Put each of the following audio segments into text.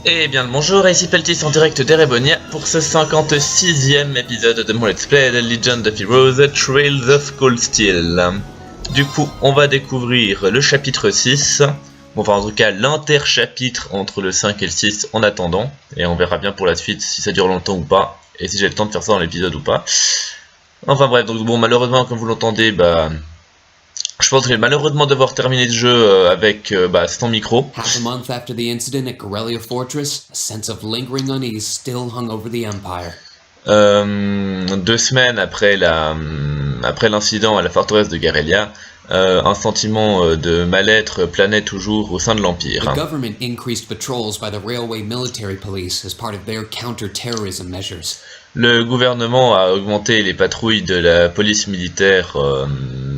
Eh bien le bonjour, ici Peltis en direct d'Erebonia pour ce 56e épisode de mon let's play The Legend of Heroes Trails of Cold Steel. Du coup, on va découvrir le chapitre 6, enfin en tout cas l'interchapitre entre le 5 et le 6 en attendant, et on verra bien pour la suite si ça dure longtemps ou pas, et si j'ai le temps de faire ça dans l'épisode ou pas. Enfin bref, donc bon, malheureusement comme vous l'entendez, je pense que je vais malheureusement devoir terminer le jeu avec sans micro. Half a month after the incident at Corellia Fortress, a sense of lingering unease still hung over the Empire. 2 semaines après l'incident à la forteresse de Garrelia, un sentiment de mal-être planait toujours au sein de l'Empire. The government increased patrols by the Railway Military Police as part of their counter-terrorism measures. Le gouvernement a augmenté les patrouilles de la police militaire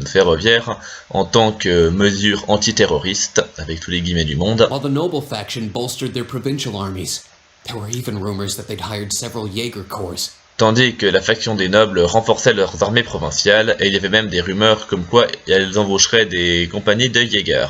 ferroviaire en tant que mesure antiterroriste, avec tous les guillemets du monde. While the noble faction bolstered their provincial armies, there were even rumors that they'd hired several Jaeger corps. Tandis que la faction des nobles renforçait leurs armées provinciales, et il y avait même des rumeurs comme quoi elles embaucheraient des compagnies de Jaeger.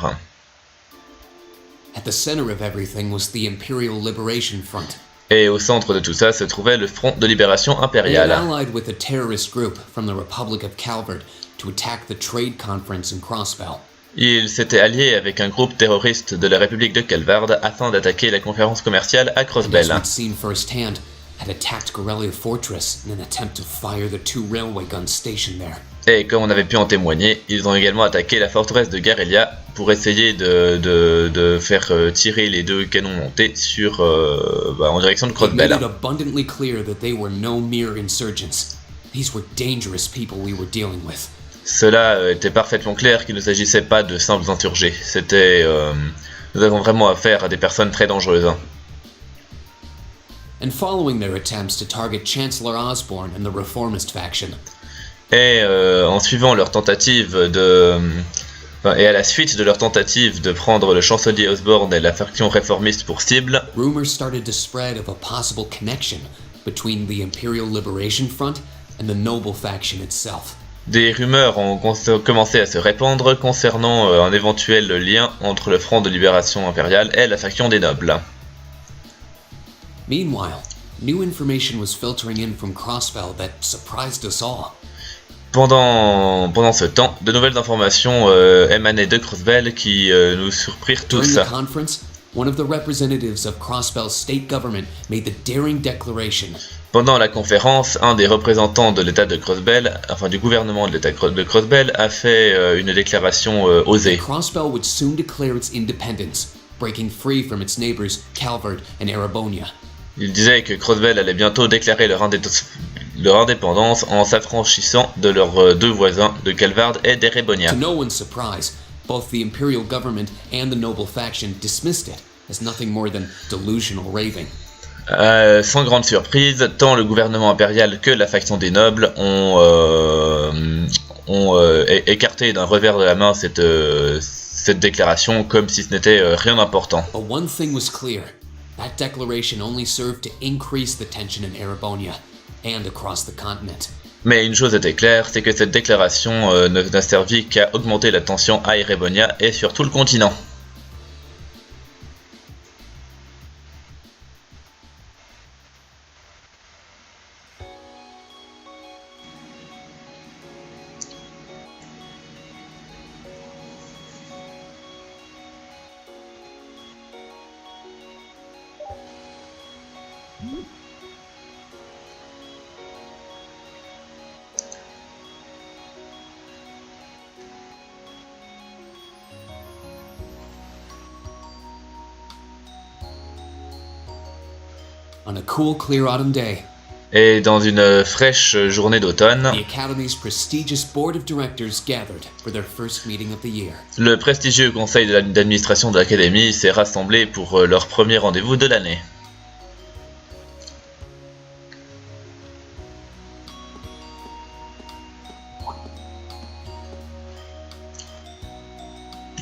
At the center of everything was the Imperial Liberation Front. Et au centre de tout ça se trouvait le Front de Libération They had Impériale. allied with a terrorist group from the Republic of Calvard to attack the trade conference in Crossbell. Ils s'étaient alliés avec un groupe terroriste de la République de Calvard afin d'attaquer la conférence commerciale à And as Crossbell. we'd seen firsthand, had attacked Corellia Fortress in an attempt to fire the 2 railway guns stationed there. Et comme on avait pu en témoigner, ils ont également attaqué la forteresse de Garrelia pour essayer de faire tirer les 2 canons montés en direction de They made Crossbell. it abundantly clear that they were no mere insurgents. These were dangerous people we were dealing with. Cela était parfaitement clair qu'il ne s'agissait pas de simples insurgés. Nous avons vraiment affaire à des personnes très dangereuses. And following their attempts to target Chancellor Osborne and the reformist faction, Et en suivant leur tentative et à la suite de leur tentative de prendre le chancelier Osborne et la faction réformiste pour cible, rumors started to spread of a possible connection between the Imperial Liberation Front and the noble faction itself. des rumeurs ont commencé à se répandre concernant un éventuel lien entre le Front de Libération Impériale et la faction des nobles. Meanwhile, new information was filtering in from Crossbell that surprised us all. Pendant ce temps, de nouvelles informations émanaient de Crossbell qui nous surprirent During tous. the conference, one of the representatives of Crossbell's state government made the daring declaration. Pendant la conférence, un des représentants de l'État de Crossbell, enfin du gouvernement de l'État de Crossbell, a fait une déclaration osée. Crossbell would soon declare its independence, breaking free from its neighbors Calvard and Erebonia. Il disait que Crossbell allait bientôt déclarer leur indépendance en s'affranchissant de leurs 2 voisins de Calvard et d'Erebonia. To no one's surprise, both the Imperial government and the noble faction dismissed it as nothing more than delusional raving. Sans grande surprise, tant le gouvernement impérial que la faction des nobles ont écarté d'un revers de la main cette déclaration comme si ce n'était rien d'important. But one thing was clear. That declaration only served to increase the tension in Erebonia and across the continent. Mais une chose était claire, c'est que cette déclaration n'a servi qu'à augmenter la tension à Erebonia et sur tout le continent. On a cool, clear autumn day, Et dans une fraîche journée d'automne, the Academy's prestigious board of directors gathered for their first meeting of the year. le prestigieux conseil d'administration de l'Académie s'est rassemblé pour leur premier rendez-vous de l'année.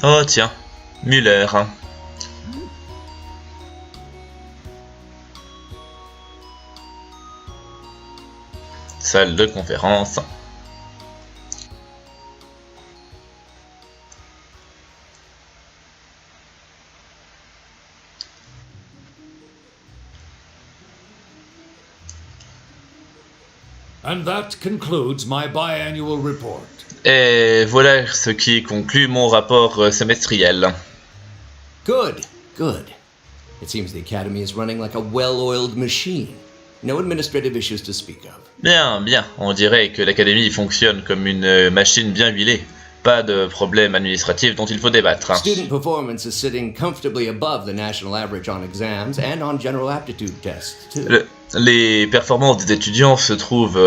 Oh tiens, Müller. Salle de conférence. And that concludes my biannual report. Et voilà ce qui conclut mon rapport semestriel. Good, good. It seems the Academy is running like a well-oiled machine. No administrative issues to speak of. Bien, bien. On dirait que l'académie fonctionne comme une machine bien huilée. Pas de problème administratif dont il faut débattre. Student performance is sitting comfortably above the national average on exams and on general aptitude tests, too. Les performances des étudiants se trouvent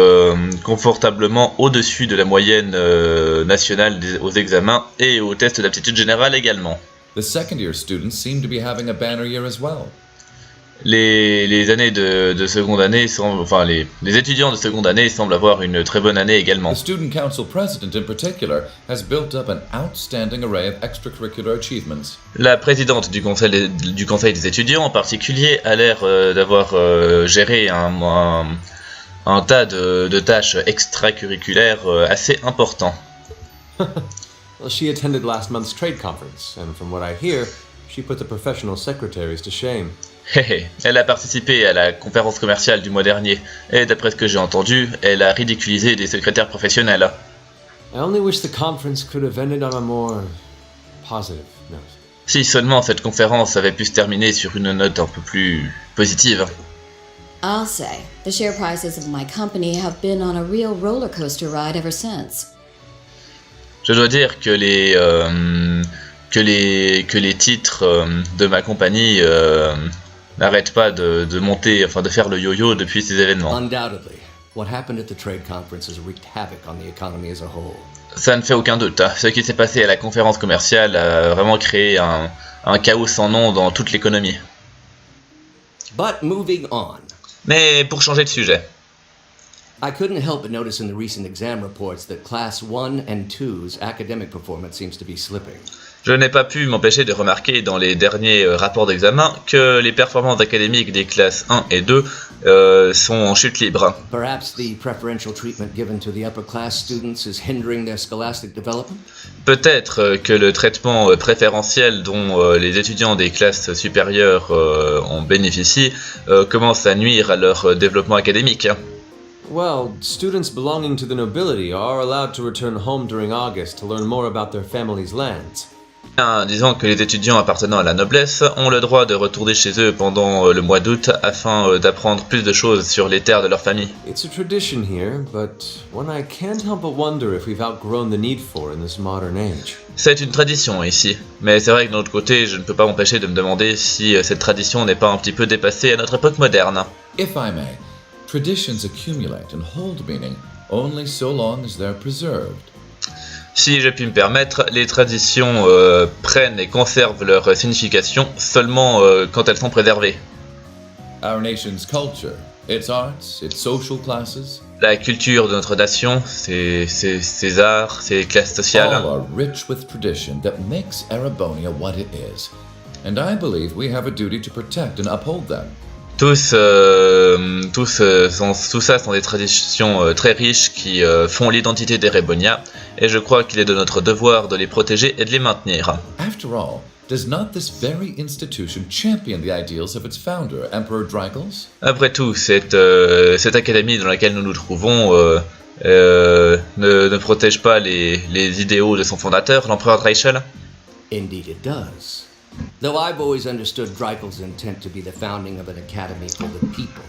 confortablement au-dessus de la moyenne nationale aux examens et aux tests d'aptitude générale également. The second-year students seem to be having a banner year as well. Les années de seconde année semblent, enfin les étudiants de seconde année semblent avoir une très bonne année également. The Student Council President in particular has built up an outstanding array of extracurricular achievements. La présidente du conseil des étudiants en particulier a l'air d'avoir géré un tas de tâches extracurriculaires assez importants. Well, she attended last month's trade conference, and from what I hear, she put the professional secretaries to shame. Elle a participé à la conférence commerciale du mois dernier, et d'après ce que j'ai entendu, elle a ridiculisé des secrétaires professionnels. I only wish the conference could have ended on a more positive note. Si seulement cette conférence avait pu se terminer sur une note un peu plus positive. I'll say, the share prices of my company have been on a real roller coaster ride ever since. Je dois dire que les titres de ma compagnie n'arrêtent pas de monter, enfin de faire le yo-yo depuis ces événements. Undoubtedly, what happened at the trade conference has wreaked havoc on the economy as a whole. Ça ne fait aucun doute. Ce qui s'est passé à la conférence commerciale a vraiment créé un chaos sans nom dans toute l'économie. But moving on. Mais pour changer de sujet. I couldn't help but notice in the recent exam reports that Class 1 and 2's academic performance seems to be slipping. Je n'ai pas pu m'empêcher de remarquer dans les derniers rapports d'examen que les performances académiques des classes 1 et 2 sont en chute libre. Perhaps the preferential treatment given to the upper class students is hindering their scholastic development? Peut-être que le traitement préférentiel dont les étudiants des classes supérieures en bénéficient commence à nuire à leur développement académique. Well, students belonging to the nobility are allowed to return home during August to learn more about their family's lands. Disons que les étudiants appartenant à la noblesse ont le droit de retourner chez eux pendant le mois d'août afin d'apprendre plus de choses sur les terres de leur famille. It's a tradition here, but one I can't help but wonder if we've outgrown the need for in this modern age. C'est une tradition ici, mais c'est vrai que de l'autre côté, je ne peux pas m'empêcher de me demander si cette tradition n'est pas un petit peu dépassée à notre époque moderne. If I may, traditions accumulate and hold meaning only so long as they're preserved. Si je puis me permettre, les traditions prennent et conservent leur signification seulement quand elles sont préservées. Our nation's culture, its arts, its social classes, La culture de notre nation, ses arts, ses classes sociales, all are rich with tradition that makes Erebonia what it is. And I believe we have a duty to protect and uphold them. tout ça sont des traditions très riches qui font l'identité d'Erebonia, et je crois qu'il est de notre devoir de les protéger et de les maintenir. After all, does not this very institution champion the ideals of its founder, Emperor Dreigels? Après tout, cette académie dans laquelle nous nous trouvons ne protège pas les idéaux de son fondateur, l'empereur Dreichel? Indeed it does. Though I've always understood Dreichel's intent to be the founding of an academy for the people.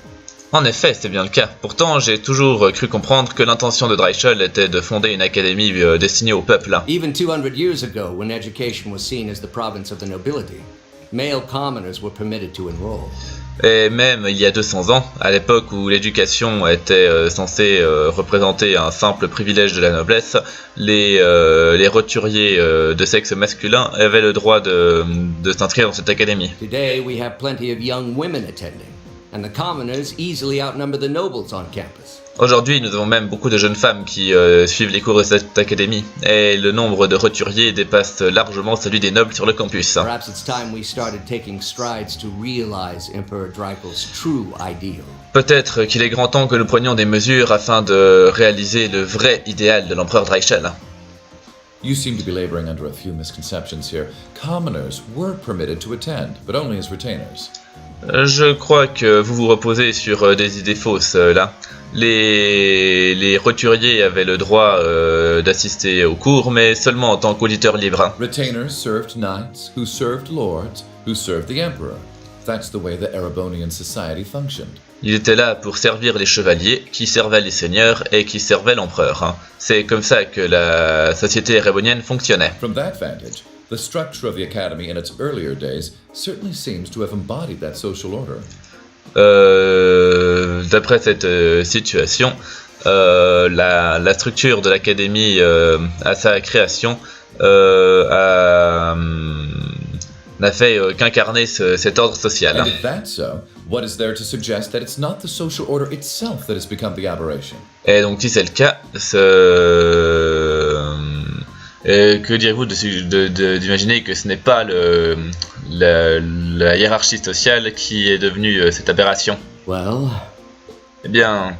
En effet, c'est bien le cas. Pourtant, j'ai toujours cru comprendre que l'intention de Dreichel était de fonder une académie destinée au peuple. Even 200 years ago, when education was seen as the province of the nobility, male commoners were permitted to enroll. Et même il y a 200 ans, à l'époque où l'éducation était censée représenter un simple privilège de la noblesse, les roturiers de sexe masculin avaient le droit de s'inscrire dans cette académie. Today, we have plenty of young women attending, and the commoners easily outnumber the nobles on campus. Aujourd'hui, nous avons même beaucoup de jeunes femmes qui suivent les cours de cette académie, et le nombre de roturiers dépasse largement celui des nobles sur le campus. Perhaps it's time we started taking strides to realize Emperor Dreichel's true ideal. Peut-être qu'il est grand temps que nous prenions des mesures afin de réaliser le vrai idéal de l'empereur Dreichel. You seem to be laboring under a few misconceptions here. Commoners were permitted to attend, but only as retainers. Je crois que vous vous reposez sur des idées fausses là. Les roturiers avaient le droit d'assister aux cours, mais seulement en tant qu'auditeurs libres. Retainers served knights, who served lords, who served the emperor. That's the way the Erebonian society functioned. Ils étaient là pour servir les chevaliers, qui servaient les seigneurs et qui servaient l'empereur. C'est comme ça que la société erebonienne fonctionnait. From that vantage, the structure of the academy in its earlier days certainly seems to have embodied that social order. D'après cette situation, la structure de l'académie à sa création n'a fait qu'incarner cet ordre social. And if that's so, what is there to suggest that it's not the social order itself that has become the aberration? Et donc si c'est le cas, que direz-vous d'imaginer que ce n'est pas la hiérarchie sociale qui est devenue cette aberration? Well, Eh bien,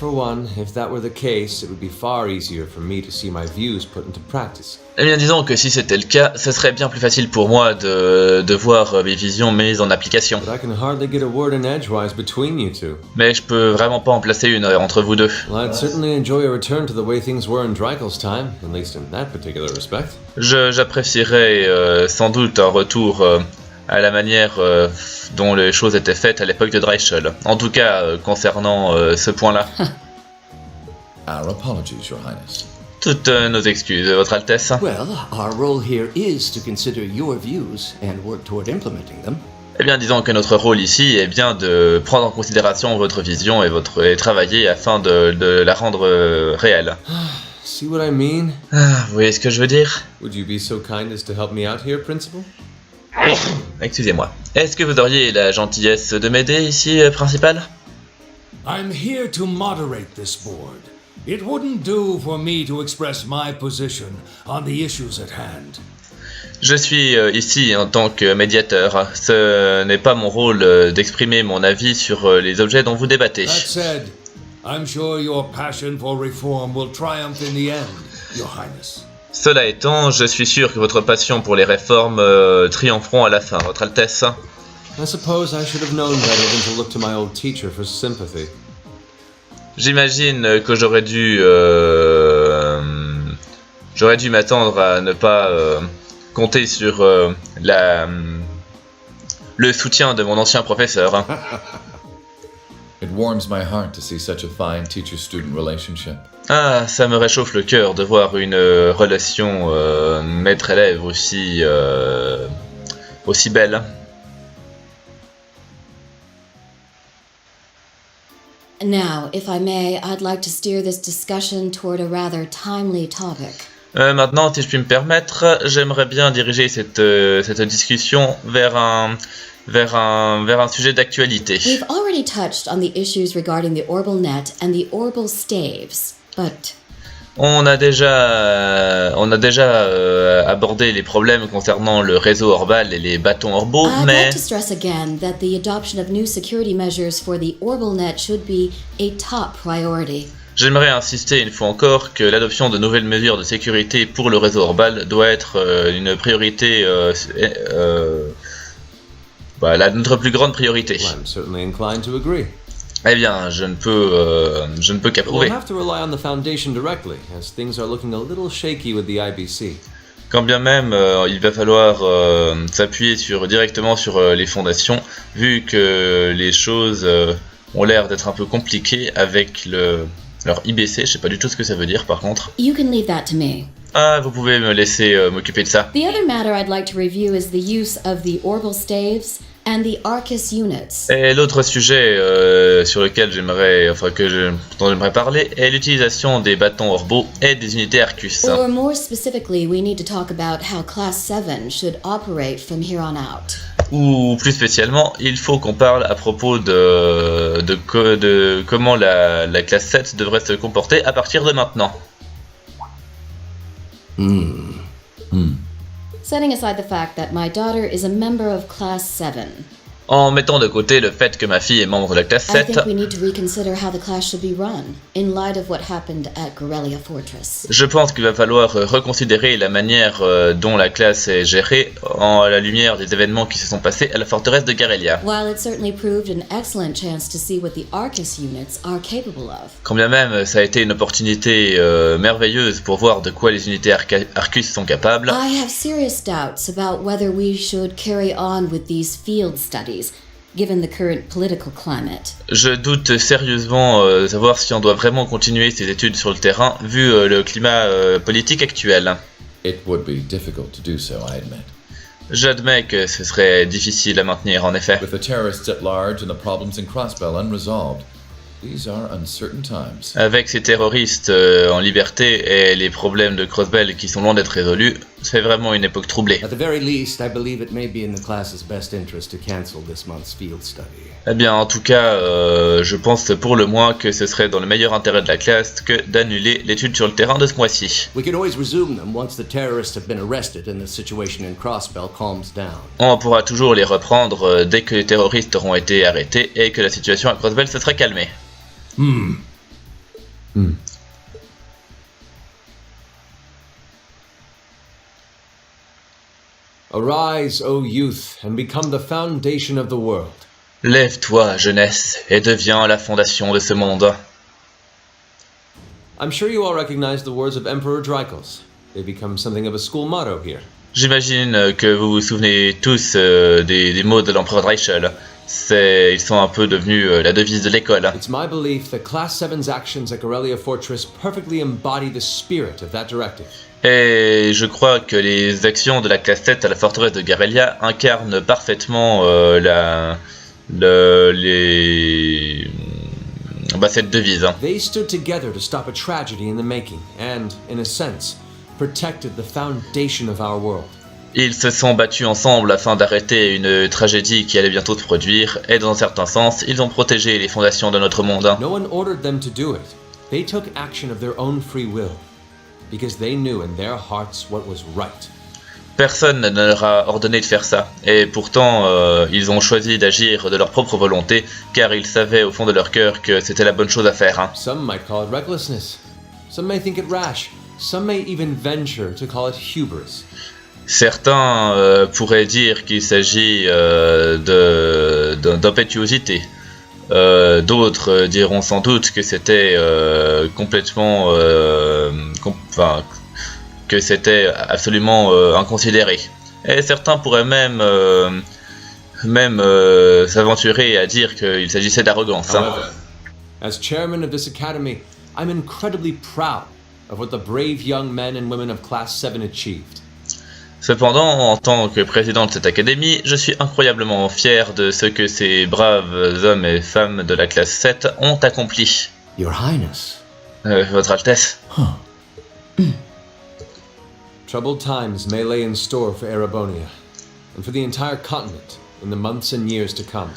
For one, if that were the case, it would be far easier for me to see my views put into practice. disons que si c'était le cas, ce serait bien plus facile pour moi de voir mes visions mises en application. But I can hardly get a word in edgewise between you two. Mais je peux vraiment pas en placer une entre vous deux. Well, I'd certainly enjoy a return to the way things were in Dreikel's time, at least in that particular respect. J'apprécierais sans doute un retour à la manière dont les choses étaient faites à l'époque de Dreichel. En tout cas, concernant ce point-là. Our apologies, Your Highness. Toutes nos excuses, Votre Altesse. well, our role here is to consider your views and work toward implementing them. Eh bien, disons que notre rôle ici est bien de prendre en considération votre vision et travailler afin de la rendre réelle. See what I mean? Ah, vous voyez ce que je veux dire? Would you be so kind as to help me out here, Principal? Excusez-moi. Est-ce que vous auriez la gentillesse de m'aider ici, Principal? I'm here to moderate this board. It wouldn't do for me to express my position on the issues at hand. Je suis ici en tant que médiateur. Ce n'est pas mon rôle d'exprimer mon avis sur les objets dont vous débattez. That said, I'm sure your passion for reform will triumph in the end, Your Highness. Cela étant, je suis sûr que votre passion pour les réformes triompheront à la fin, Votre Altesse. I suppose I should have known better than to look to my old teacher for sympathy. J'imagine que j'aurais dû m'attendre à ne pas compter sur le soutien de mon ancien professeur. It warms my heart to see such a fine teacher-student relationship. Ah, ça me réchauffe le cœur de voir une relation maître-élève aussi belle. Now, if I may, I'd like to steer this discussion toward a rather timely topic. Maintenant, si je puis me permettre, j'aimerais bien diriger cette discussion vers un sujet d'actualité. We've already touched on the issues regarding the Orbal Net and the Orbal Staves, but On a déjà abordé les problèmes concernant le réseau Orbal et les bâtons orbaux, I'd mais like to stress again that the adoption of new security measures for the Orbal Net should be a top priority. j'aimerais insister une fois encore que l'adoption de nouvelles mesures de sécurité pour le réseau Orbal doit être une priorité, notre plus grande priorité. Well, I'm certainly inclined to agree. Eh bien, je ne peux qu'approuver. We'll have to rely on the Foundation directly, as things are looking a little shaky with the IBC. Quand bien même il va falloir s'appuyer directement sur les fondations, vu que les choses ont l'air d'être un peu compliquées avec leur IBC, je sais pas du tout ce que ça veut dire par contre. You can leave that to me. Ah, vous pouvez me laisser m'occuper de ça. The other matter I'd like to review is the use of the Orbal Staves and the Arcus units. Et l'autre sujet sur lequel dont j'aimerais parler est l'utilisation des bâtons orbaux et des unités Arcus. Or more specifically, we need to talk about how Class 7 should operate from here on out. Ou plus spécialement, il faut qu'on parle à propos de comment la classe 7 devrait se comporter à partir de maintenant. Setting aside the fact that my daughter is a member of Class 7. En mettant de côté le fait que ma fille est membre de la classe I 7, think we need to reconsider how the class should be run, in light of what happened at Corellia Fortress. je pense qu'il va falloir reconsidérer la manière dont la classe est gérée à la lumière des événements qui se sont passés à la forteresse de Garellia. While it certainly proved an excellent chance to see what the Arcus units are capable of, Quand bien même ça a été une opportunité merveilleuse pour voir de quoi les unités Arcus sont capables, I have serious doubts about whether we should carry on with these field studies, given the current political climate. je doute sérieusement de savoir si on doit vraiment continuer ces études sur le terrain vu le climat politique actuel. It would be difficult to do so, I admit. J'admets que ce serait difficile à maintenir en effet. With the terrorists at large and the problems in Crossbell unresolved, these are uncertain times. Avec ces terroristes en liberté et les problèmes de Crossbell qui sont loin d'être résolus, c'est vraiment une époque troublée. At the very least, I believe it may be in the class's best interest to cancel this month's field study. Eh bien, en tout cas, je pense pour le moins que ce serait dans le meilleur intérêt de la classe que d'annuler l'étude sur le terrain de ce mois-ci. We can always resume them once the terrorists have been arrested and the situation in Crossbell calms down. On pourra toujours les reprendre dès que les terroristes auront été arrêtés et que la situation à Crossbell se serait calmée. Arise, O youth, and become the foundation of the world. Lève-toi, jeunesse, et deviens la fondation de ce monde. I'm sure you all recognize the words of Emperor Drykos. They become something of a school motto here. J'imagine que vous vous souvenez tous des mots de l'empereur Dreischel. Ils sont un peu devenus la devise de l'école. It's my belief that Class 7's actions at Corellia Fortress perfectly embody the spirit of that directive. Et je crois que les actions de la classe 7 à la forteresse de Garellia incarnent parfaitement cette devise. They stood together to stop a tragedy in the making and, in a sense, protected the foundation of our world. Ils se sont battus ensemble afin d'arrêter une tragédie qui allait bientôt se produire, et dans un certain sens, ils ont protégé les fondations de notre monde. No one ordered them to do it. They took action of their own free will, because they knew in their hearts what was right. Personne ne leur a ordonné de faire ça, et pourtant ils ont choisi d'agir de leur propre volonté, car ils savaient au fond de leur cœur que c'était la bonne chose à faire. Some might call it recklessness. Some may think it rash. Some may even venture to call it hubris. Certains pourraient dire qu'il s'agit d'impétuosité. D'autres diront sans doute que c'était complètement... que c'était absolument inconsidéré. Et certains pourraient même s'aventurer à dire qu'il s'agissait d'arrogance. However, as chairman of this academy, I'm incredibly proud of what the brave young men and women of Class 7 achieved. Cependant, en tant que président de cette académie, je suis incroyablement fier de ce que ces braves hommes et femmes de la classe 7 ont accompli. Your Highness. Votre Altesse. Troubled times may lay in store for Erebonia, and for the entire continent in the months and years to come.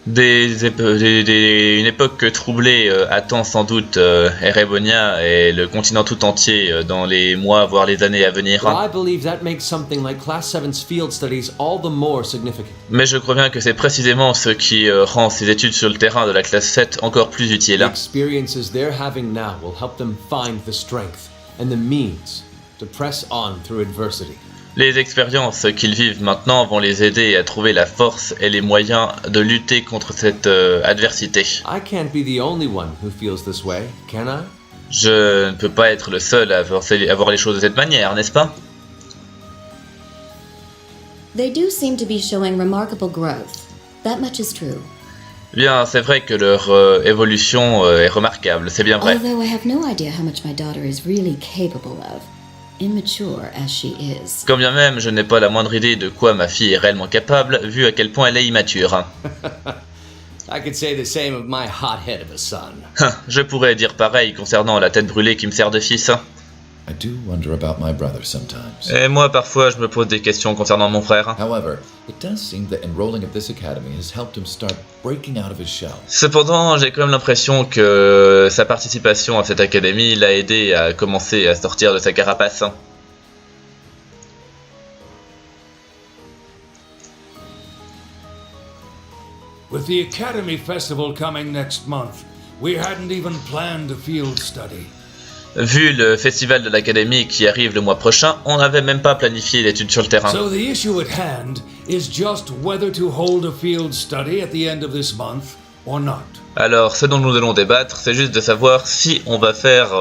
Une époque troublée attend sans doute Erebonia et le continent tout entier dans les mois, voire les années à venir. But I believe that makes something like Class 7's field studies all the more significant. Mais je crois bien que c'est précisément ce qui rend ces études sur le terrain de la classe 7 encore plus The utiles. experiences they're having now will help them find the strength and the means to press on through adversity. Les expériences qu'ils vivent maintenant vont les aider à trouver la force et les moyens de lutter contre cette adversité. I can't be the only one who feels this way, can I? Je ne peux pas être le seul à voir les choses de cette manière, n'est-ce pas? they do seem to be showing remarkable growth. That much is true. Bien, c'est vrai que leur évolution est remarquable, c'est bien vrai. Although I have no idea how much my daughter is really capable of, immature as she is. Quand bien même je n'ai pas la moindre idée de quoi ma fille est réellement capable, vu à quel point elle est immature. I could say the same of my hothead of a son. Je pourrais dire pareil concernant la tête brûlée qui me sert de fils. I do wonder about my brother sometimes. Et moi, parfois, je me pose des questions concernant mon frère. However, it does seem that enrolling at this academy has helped him start breaking out of his shell. Cependant, j'ai quand même l'impression que sa participation à cette académie l'a aidé à commencer à sortir de sa carapace. With the Academy Festival coming next month, we hadn't even planned a field study. Vu le festival de l'académie qui arrive le mois prochain, on n'avait même pas planifié l'étude sur le terrain. So the issue at hand is just whether to hold a field study at the end of this month or not. Alors, ce dont nous allons débattre, c'est juste de savoir si on va faire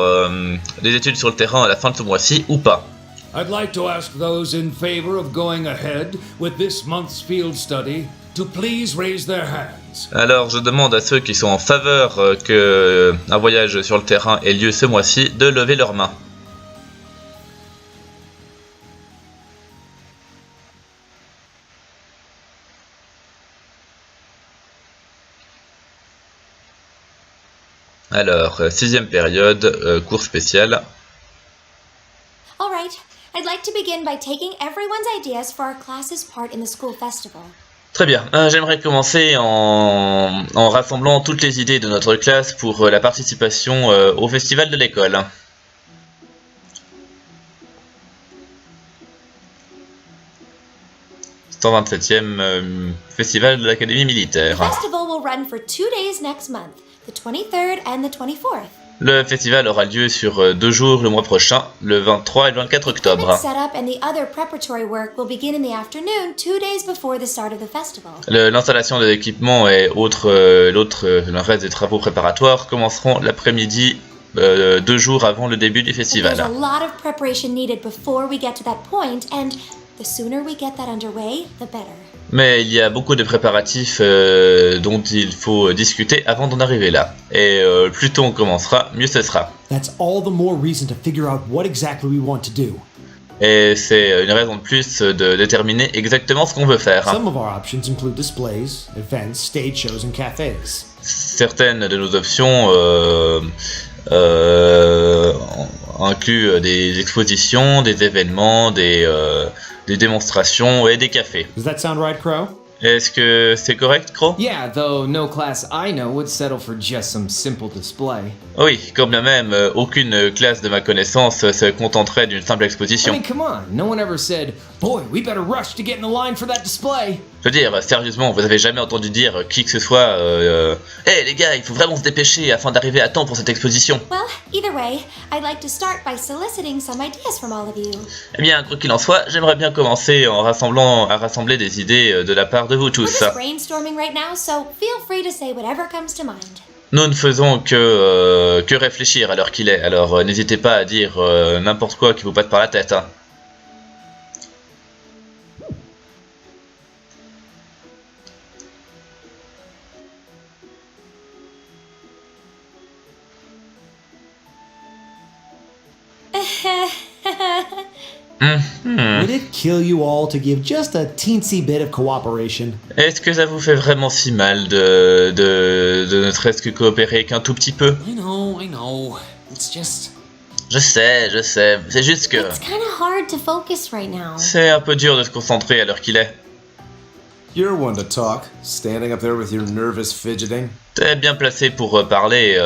des études sur le terrain à la fin de ce mois-ci ou pas. I'd like to ask those in favor of going ahead with this month's field study to please raise their hands. Alors, je demande à ceux qui sont en faveur que un voyage sur le terrain ait lieu ce mois-ci de lever leurs mains. Alors, 6e période, cours spécial. All right. I'd like to begin by taking everyone's ideas for our class's part in the school festival. Très bien, j'aimerais commencer en rassemblant toutes les idées de notre classe pour la participation au festival de l'école. « 127e festival de l'Académie militaire. The festival will run for 2 days next month, the 23rd and the 24th. Le festival aura lieu sur 2 jours le mois prochain, le 23 et le 24 octobre. Setup and the other preparatory work will begin in the afternoon, 2 days before the start of the festival. L'installation de l'équipement et le reste des travaux préparatoires commenceront l'après-midi, 2 jours avant le début du festival. There's a lot of preparation needed before we get to that point, and the sooner we get that underway, the better. Mais il y a beaucoup de préparatifs dont il faut discuter avant d'en arriver là. Et plus tôt on commencera, mieux ce sera. That's all the more reason to figure out what exactly we want to do. Et c'est une raison de plus de déterminer exactement ce qu'on veut faire. Some of our options include displays, events, stage shows, and cafes. Certaines de nos options incluent des expositions, des événements, des démonstrations et des cafés. Does that sound right, Crow? Est-ce que c'est correct, Crow? Yeah, though no class I know would settle for just some simple display. Oui, quand bien même, aucune classe de ma connaissance se contenterait d'une simple I exposition. mean, come on, no one ever said, boy, we better rush to get in the line for that display. Je veux dire, sérieusement, vous avez jamais entendu dire qui que ce soit hey, les gars, il faut vraiment se dépêcher afin d'arriver à temps pour cette exposition. Well, either way, I'd like to start by soliciting some ideas from all of you. Eh bien, quoi qu'il en soit, j'aimerais bien commencer en rassembler des idées de la part de vous We're tous. just brainstorming right now, so feel free to say whatever comes to mind. Nous ne faisons que réfléchir à l'heure qu'il est, alors n'hésitez pas à dire n'importe quoi qui vous passe par la tête. Hein. Would it kill you all to give just a teensy bit of cooperation? Est-ce que ça vous fait vraiment si mal de ne serait-ce que coopérer qu'un tout petit peu? I know. It's just. Je sais, c'est juste que It's kind of hard to focus right now. c'est un peu dur de se concentrer à l'heure qu'il est. You're one to talk, standing up there with your nervous fidgeting. T'es bien placé pour parler,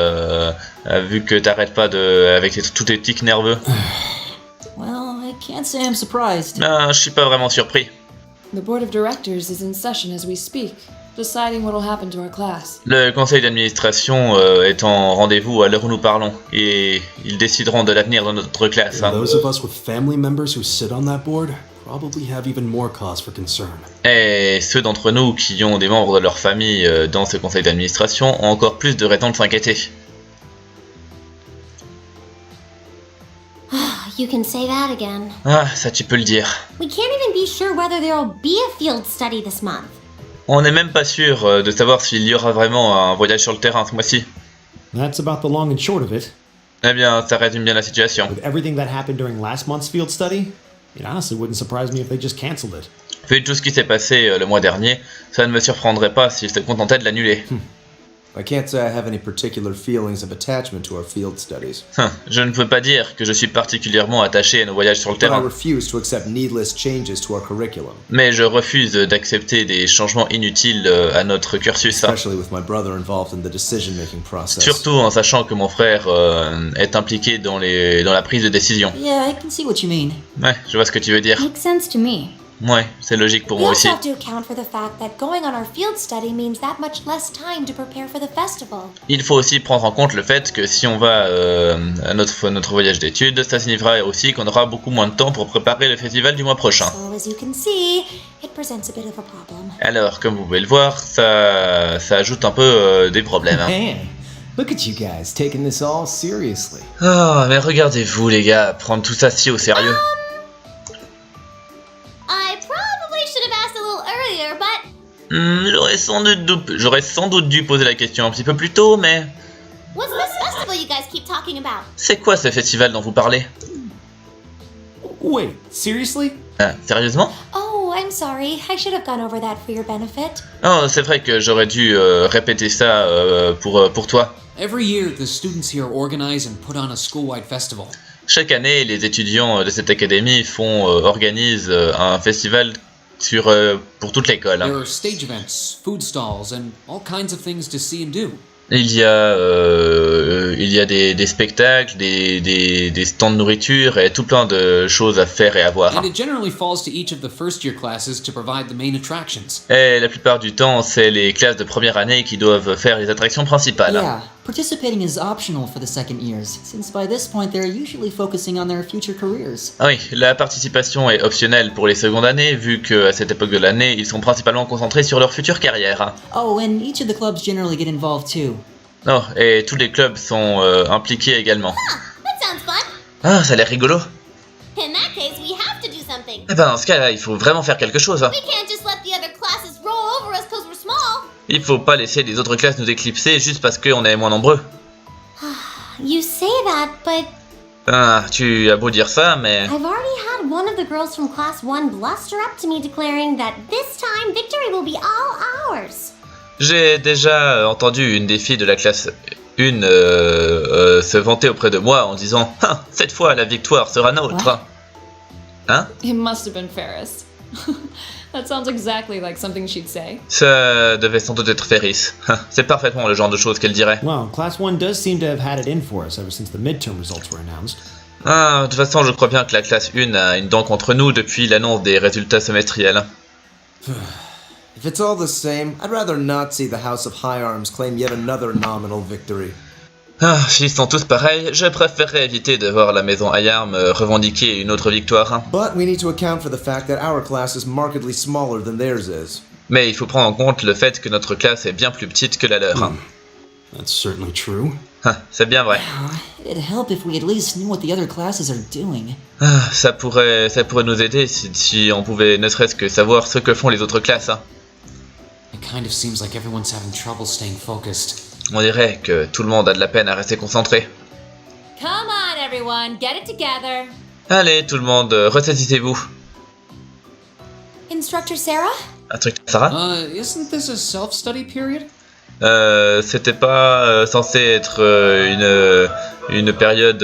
vu que t'arrêtes pas avec tous tes tics nerveux. Well, I can't say I'm surprised. Non, je suis pas vraiment surpris. The board of directors is in session as we speak, deciding what will happen to our class. Le conseil d'administration est en rendez-vous à l'heure où nous parlons, et ils décideront de l'avenir de notre classe. Hein. Those of us with family members who sit on that board probably have even more cause for concern. Et ceux d'entre nous qui ont des membres de leur famille dans ce conseil d'administration ont encore plus de raisons de s'inquiéter. You can say that again. Ah, ça tu peux le dire. We can't even be sure whether there'll be a field study this month. On n'est même pas sûr de savoir s'il y aura vraiment un voyage sur le terrain ce mois-ci. That's about the long and short of it. Eh bien, ça résume bien la situation. With everything that happened during last month's field study, it honestly wouldn't surprise me if they just canceled it. Vu tout ce qui s'est passé le mois dernier, ça ne me surprendrait pas s'ils se contentaient de l'annuler. I can't say I have any particular feelings of attachment to our field studies. Je ne peux pas dire que je suis particulièrement attaché à nos voyages sur le But I terrain, refuse to accept needless changes to our curriculum, mais je refuse d'accepter des changements inutiles à notre cursus. Hein. especially with my brother involved in the decision-making process. Surtout en sachant que mon frère est impliqué dans la prise de décision. Yeah, I can see what you mean. Ouais, je vois ce que tu veux dire. Makes sense to me. Ouais, c'est logique pour We moi also aussi. have to account for the fact that going on our field study means that much less time to prepare for the festival. Il faut aussi prendre en compte le fait que si on va à notre voyage d'études, ça signifiera aussi qu'on aura beaucoup moins de temps pour préparer le festival du mois prochain. So as you can see, it presents a bit of a problem. Alors, comme vous pouvez le voir, ça ajoute un peu des problèmes. Hein. Man, look at you guys taking this all seriously. Ah, mais regardez-vous les gars, prendre tout ça si au sérieux. I probably should have asked a little earlier, but J'aurais sans doute dû poser la question un petit peu plus tôt, mais... what's this festival you guys keep talking about? C'est quoi ce festival dont vous parlez? Wait, seriously? Ah, sérieusement? Oh, I'm sorry. I should have gone over that for your benefit. Oh, c'est vrai que j'aurais dû répéter ça pour toi. Every year, the students here organize and put on a school-wide festival. Chaque année, les étudiants de cette académie organisent un festival pour toute l'école. There are stage events, food stalls, and all kinds of things to see and do. Il y a des spectacles, des stands de nourriture et tout plein de choses à faire et à voir. And it generally falls to each of the first-year classes to provide the main attractions. Et la plupart du temps, c'est les classes de première année qui doivent faire les attractions principales. Yeah, participating is optional for the second years, since by this point they're usually focusing on their future careers. Ah oui, la participation est optionnelle pour les secondes années, vu qu'à cette époque de l'année, ils sont principalement concentrés sur leur future carrière. Oh, and each of the clubs generally get involved too. Oh, et tous les clubs sont impliqués également. That sounds fun. Ah, ça a l'air rigolo. In that case, we have to do something. Eh ben, dans ce cas-là, il faut vraiment faire quelque chose. We can't just let the other classes roll over us because we're small. Il faut pas laisser les autres classes nous éclipser juste parce qu'on est moins nombreux. You say that, but Ah, tu as beau dire ça, mais... I've already had one of the girls from class 1 bluster up to me declaring that this time victory will be all ours. J'ai déjà entendu une des filles de la classe 1 se vanter auprès de moi en disant « Ah, cette fois, la victoire sera nôtre !» Hein? It must have been Ferris. That sounds exactly like something she'd say. Ça devait sans doute être Ferris. C'est parfaitement le genre de choses qu'elle dirait. Wow, Class 1 does seem to have had it in for us ever since the midterm results were announced. Ah, de toute façon, je crois bien que la classe 1 a une dent contre nous depuis l'annonce des résultats semestriels. If it's all the same, I'd rather not see the House of High Arms claim yet another nominal victory. Ah, s'ils sont tous pareils, je préférerais éviter de voir la maison Hayarm revendiquer une autre victoire. But we need to account for the fact that our class is markedly smaller than theirs is. Mais il faut prendre en compte le fait que notre classe est bien plus petite que la leur. That's certainly true. Ah, c'est bien vrai. It'd help if we at least knew what the other classes are doing. Ah, ça pourrait nous aider si on pouvait ne serait-ce que savoir ce que font les autres classes. It kind of seems like everyone's having trouble staying focused. On dirait que tout le monde a de la peine à rester concentré. Come on, everyone, get it together. Allez, tout le monde, ressaisissez-vous. Instructor Sarah? Un truc, Sarah? Isn't this a self-study period? C'était pas censé être une période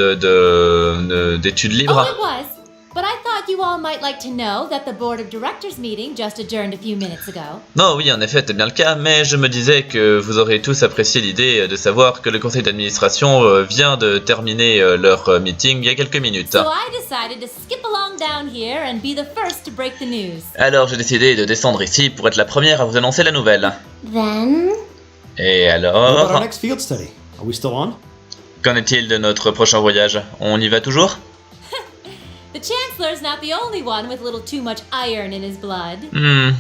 d'études libres. Oh, it was. But I thought you all might like to know that the board of directors meeting just adjourned a few minutes ago. Non, oui, en effet, c'est bien le cas, mais je me disais que vous aurez tous apprécié l'idée de savoir que le conseil d'administration vient de terminer leur meeting il y a quelques minutes. So I decided to skip along down here and be the first to break the news. Alors j'ai décidé de descendre ici pour être la première à vous annoncer la nouvelle. Then... Et What about our alors, next field study? Are we still on? qu'en est-il de notre prochain voyage? On y va toujours? The Chancellor's not the only one with a little too much iron in his blood.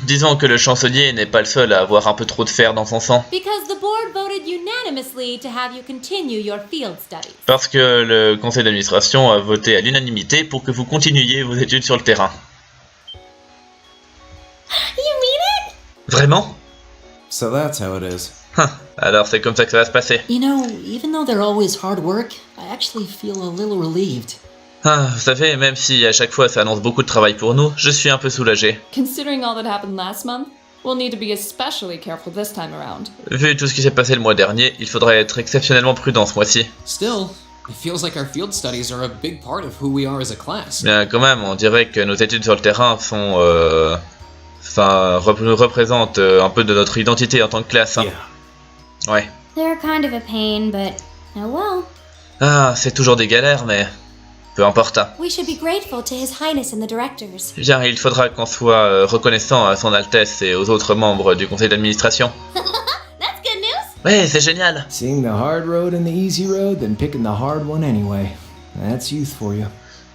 Disons que le chancelier n'est pas le seul à avoir un peu trop de fer dans son sang. Because the board voted unanimously to have you continue your field studies. Parce que le conseil d'administration a voté à l'unanimité pour que vous continuiez vos études sur le terrain. You mean it? Vraiment? So that's how it is. Alors c'est comme ça que ça va se passer. You know, even though they're always hard work, I actually feel a little relieved. Ah, vous savez, même si à chaque fois ça annonce beaucoup de travail pour nous, je suis un peu soulagé. Considering all that happened last month, we'll need to be especially careful this time around. Vu tout ce qui s'est passé le mois dernier, il faudrait être exceptionnellement prudent ce mois-ci. Still, it feels like our field studies are a big part of who we are as a class. Bien quand même, on dirait que nos études sur le terrain sont... représentent un peu de notre identité en tant que classe. Hein. Ouais. They're kind of a pain, but oh well. Ah, c'est toujours des galères, mais... peu importe. We should be grateful to His Highness and the directors. Bien, il faudra qu'on soit reconnaissant à son Altesse et aux autres membres du conseil d'administration. That's good news. Ouais, c'est génial. Seeing the hard road and the easy road, then picking the hard one anyway. That's youth for you.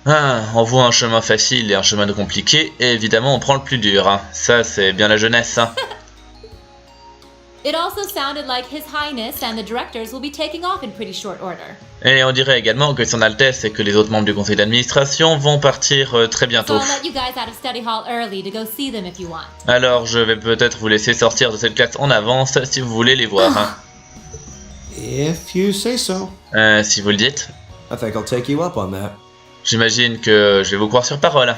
Ah, on voit un chemin facile et un chemin compliqué, et évidemment on prend le plus dur. Hein. Ça, c'est bien la jeunesse. Hein. It also sounded like His Highness and the directors will be taking off in pretty short order. Et on dirait également que son Altesse et que les autres membres du conseil d'administration vont partir très So bientôt. I'll let you guys out of study hall early to go see them if you want. Alors je vais peut-être vous laisser sortir de cette classe en avance si vous voulez les voir. Hein. If you say so. Si vous le dites. I think I'll take you up on that. J'imagine que je vais vous croire sur parole.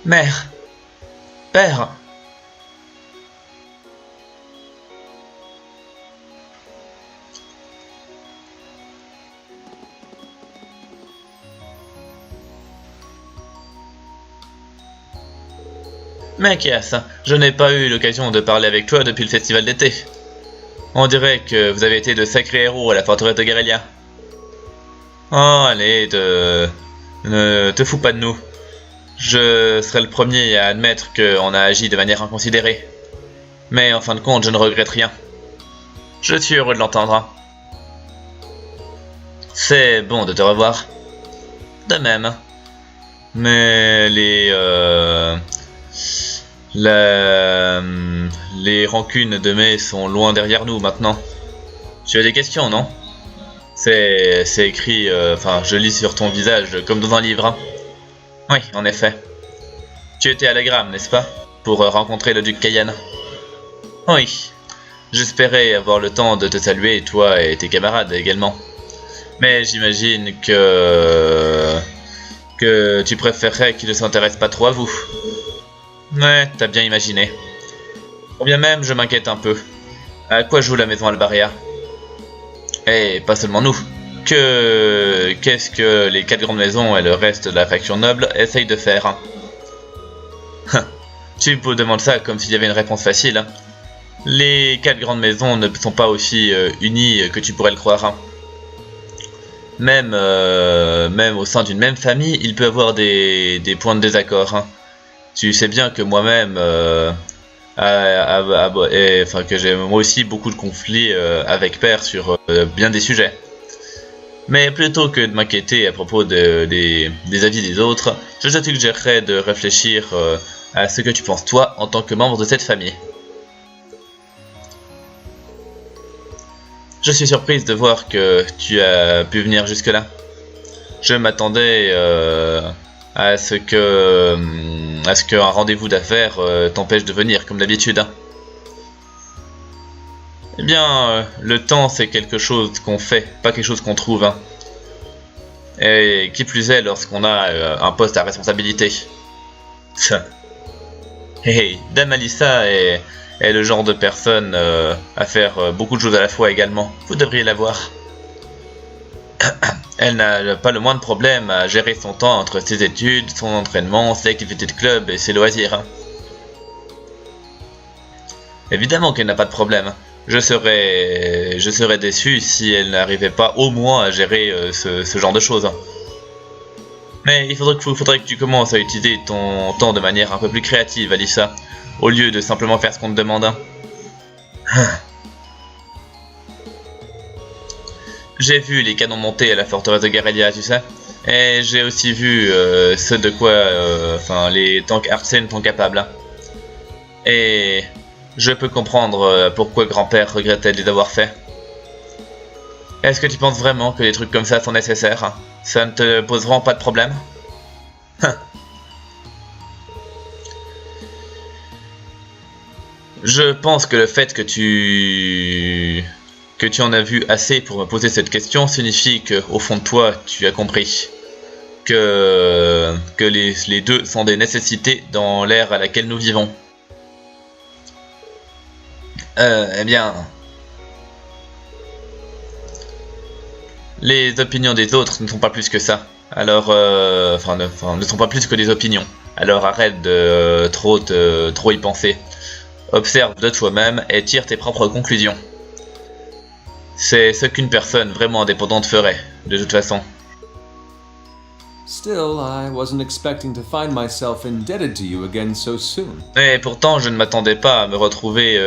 Mère. Père. Machias, je n'ai pas eu l'occasion de parler avec toi depuis le festival d'été. On dirait que vous avez été de sacrés héros à la forteresse de Garrelia. Oh, allez, ne te fous pas de nous. Je serai le premier à admettre qu'on a agi de manière inconsidérée. Mais en fin de compte, je ne regrette rien. Je suis heureux de l'entendre. C'est bon de te revoir. De même. Mais les rancunes de mai sont loin derrière nous maintenant. Tu as des questions, non? C'est écrit, je lis sur ton visage comme dans un livre. Hein. Oui, en effet. Tu étais à la Gramme, n'est-ce pas? Pour rencontrer le duc Cayenne. Oui. J'espérais avoir le temps de te saluer, toi et tes camarades également. Mais j'imagine que tu préférerais qu'ils ne s'intéressent pas trop à vous. Ouais, t'as bien imaginé. Ou bien même, je m'inquiète un peu. À quoi joue la maison Albaria? Et pas seulement nous. Qu'est-ce que les 4 grandes maisons et le reste de la faction noble essayent de faire? Hein. Tu me demandes ça comme s'il y avait une réponse facile. Hein. Les 4 grandes maisons ne sont pas aussi unies que tu pourrais le croire. Hein. Même au sein d'une même famille, il peut y avoir des points de désaccord. Hein. Tu sais bien que moi-même, que j'ai moi aussi beaucoup de conflits avec Père sur bien des sujets. Mais plutôt que de m'inquiéter à propos des avis des autres, je te suggérerais de réfléchir à ce que tu penses toi en tant que membre de cette famille. Je suis surprise de voir que tu as pu venir jusque-là. Je m'attendais à ce qu'un rendez-vous d'affaires t'empêche de venir comme d'habitude. Hein. Eh bien, le temps c'est quelque chose qu'on fait, pas quelque chose qu'on trouve. Hein. Et qui plus est lorsqu'on a un poste à responsabilité. Hey, Dame Alyssa est le genre de personne à faire beaucoup de choses à la fois également. Vous devriez la voir. Elle n'a pas le moindre problème à gérer son temps entre ses études, son entraînement, ses activités de club et ses loisirs. Hein. Évidemment qu'elle n'a pas de problème. Je serais déçu si elle n'arrivait pas au moins à gérer ce genre de choses. Mais il faudrait que tu commences à utiliser ton temps de manière un peu plus créative, Alyssa, au lieu de simplement faire ce qu'on te demande. J'ai vu les canons monter à la forteresse de Garrelia, tu sais, et j'ai aussi vu ce de quoi les tanks Arsène sont capables. Hein. Et je peux comprendre pourquoi grand-père regrettait de les avoir faits. Est-ce que tu penses vraiment que des trucs comme ça sont nécessaires? Hein? Ça ne te pose vraiment pas de problème? Je pense que le fait que tu que tu en as vu assez pour me poser cette question signifie que, au fond de toi, tu as compris que les deux sont des nécessités dans l'ère à laquelle nous vivons. Eh bien, les opinions des autres ne sont pas plus que ça. Alors, ne sont pas plus que des opinions. Alors arrête de trop y penser. Observe de toi-même et tire tes propres conclusions. C'est ce qu'une personne vraiment indépendante ferait, de toute façon. Still, I wasn't expecting to find myself indebted to you again so soon. Et pourtant, je ne m'attendais pas à me retrouver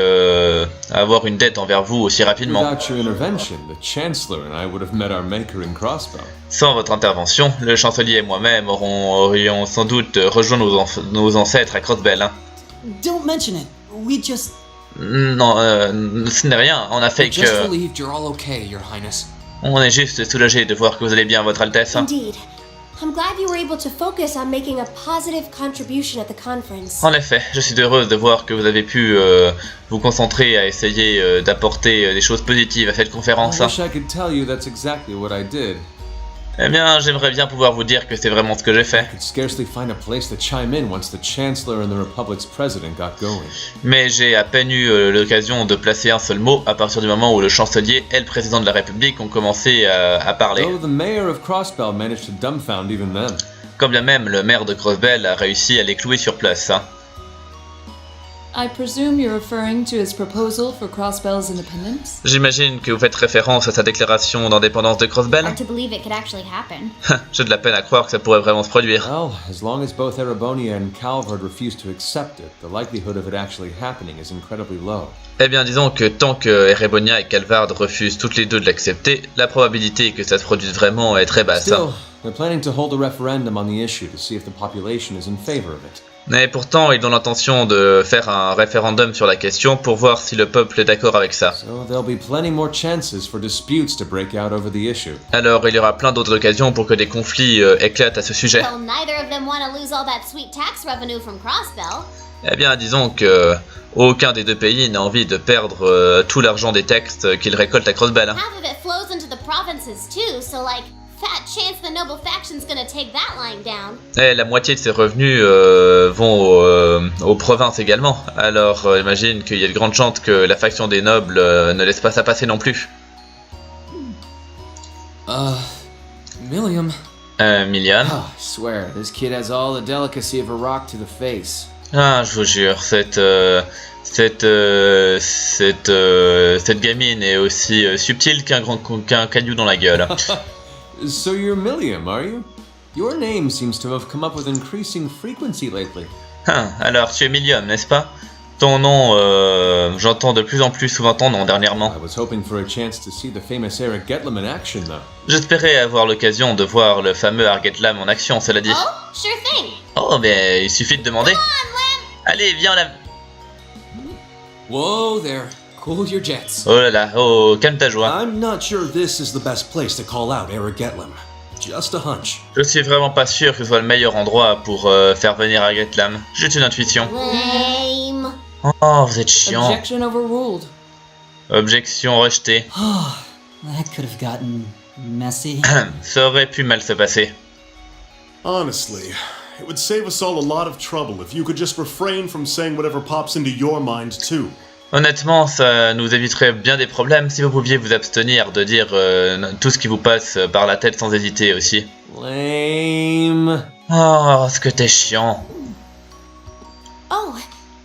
à avoir une dette envers vous aussi rapidement. Without your intervention, the Chancellor and I would have met our maker in Crossbell. Sans votre intervention, le chancelier et moi-même aurions sans doute rejoint nos ancêtres à Crossbell. Hein. Don't mention it. We just... Non, ce n'est rien. On a fait que... Just believed you're all okay, Your Highness. On est juste soulagé de voir que vous allez bien, Votre Altesse. Indeed. I'm glad you were able to focus on making a positive contribution at the conference. En effet, je suis heureuse de voir que vous avez pu vous concentrer à essayer d'apporter des choses positives à cette conférence. I wish I could tell you that's exactly what I did. Eh bien, j'aimerais bien pouvoir vous dire que c'est vraiment ce que j'ai fait. I could scarcely find a place to chime in once the Chancellor and the Republic's president got going. Mais j'ai à peine eu l'occasion de placer un seul mot à partir du moment où le chancelier et le président de la République ont commencé à parler. Though the mayor of Crossbell managed to dumbfound even them. Quand bien même le maire de Crossbell a réussi à les clouer sur place. Hein. I presume you're referring to his proposal for Crossbell's independence? J'imagine que vous faites référence à sa déclaration d'indépendance de Crossbell. Hard to believe it could actually happen. J'ai de la peine à croire que ça pourrait vraiment se produire. Well, as long as both Erebonia and Calvard refuse to accept it, the likelihood of it actually happening is incredibly low. Eh bien, disons que tant que Erebonia et Calvard refusent toutes les deux de l'accepter, la probabilité que ça se produise vraiment est très basse. Still, they're planning to hold a referendum on the issue to see if the population is in favor of it. Mais pourtant, ils ont l'intention de faire un référendum sur la question pour voir si le peuple est d'accord avec ça. So there'll be plenty more chances for disputes to break out over the issue. Alors, il y aura plein d'autres occasions pour que des conflits éclatent à ce sujet. Well, neither of them want to lose all that sweet tax revenue from Crossbell. Eh bien, disons que aucun des deux pays n'a envie de perdre tout l'argent des taxes qu'ils récoltent à Crossbell. Half of it flows into the provinces too, so like, fat chance the noble faction's gonna take that line down. Et la moitié de ces revenus vont aux provinces également. Alors, imagine qu'il y a de grandes chances que la faction des nobles ne laisse pas ça passer non plus. Milliam. Million. Oh, I swear, this kid has all the delicacy of a rock to the face. Ah, je vous jure, cette gamine est aussi subtile qu'un caillou dans la gueule. So you're Milliam, are you? Your name seems to have come up with increasing frequency lately. Alors, tu es Millium, n'est-ce pas? Ton nom, j'entends de plus en plus souvent ton nom dernièrement. I was hoping for a chance to see the famous Eric Getlam in action, though. J'espérais avoir l'occasion de voir le fameux Argetlam en action, cela dit. Oh, sure thing. Oh, mais il suffit de demander. Come on, Lamb. Allez, viens là. Whoa there. Cool your jets. Oh là là, oh, calme ta joie. I'm not sure this is the best place to call out Eric Getlam. Just a hunch. Je suis vraiment pas sûr que ce soit le meilleur endroit pour faire venir Argetlam. Juste une intuition. Lame. Oh, vous êtes chiant. Objection overruled. Objection rejetée. Oh, that could have gotten messy. Ça aurait pu mal se passer. Honestly, it would save us all a lot of trouble if you could just refrain from saying whatever pops into your mind too. Honnêtement, ça nous éviterait bien des problèmes si vous pouviez vous abstenir de dire tout ce qui vous passe par la tête sans hésiter aussi. Lame. Oh, ce que t'es chiant. Oh,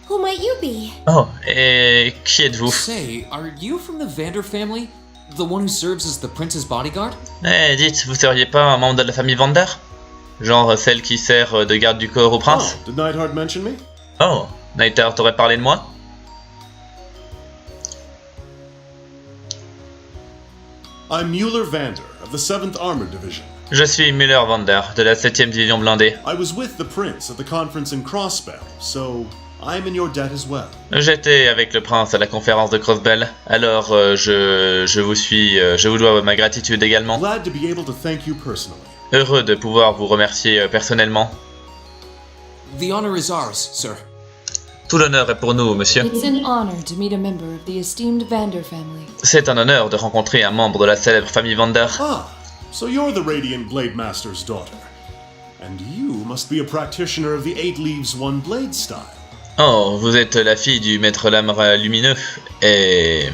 who might you be? Oh, et qui êtes-vous? Say, are you from the Vander family? The one who serves as the prince's bodyguard? Eh, dites, vous seriez pas un membre de la famille Vander? Genre celle qui sert de garde du corps au prince? Oh, did Neidhart mention me? Oh, Neidhart t'aurait parlé de moi? I'm Mueller Vander of the 7th Armored Division. Je suis Mueller Vander de la 7ème division blindée. I was with the prince at the conference in Crossbell, so I'm in your debt as well. J'étais avec le prince à la conférence de Crossbell, alors je vous dois ma gratitude également. Glad to be able to thank you personally. Heureux de pouvoir vous remercier personnellement. The honor is ours, sir. Tout l'honneur est pour nous, monsieur. It's an honor to meet a member of the esteemed Vander family. C'est un honneur de rencontrer un membre de la célèbre famille Vander. Ah, so you're the Radiant Blade Master's daughter. And you must be a practitioner of the Eight Leaves One Blade style. Oh, vous êtes la fille du maître lame lumineux, et...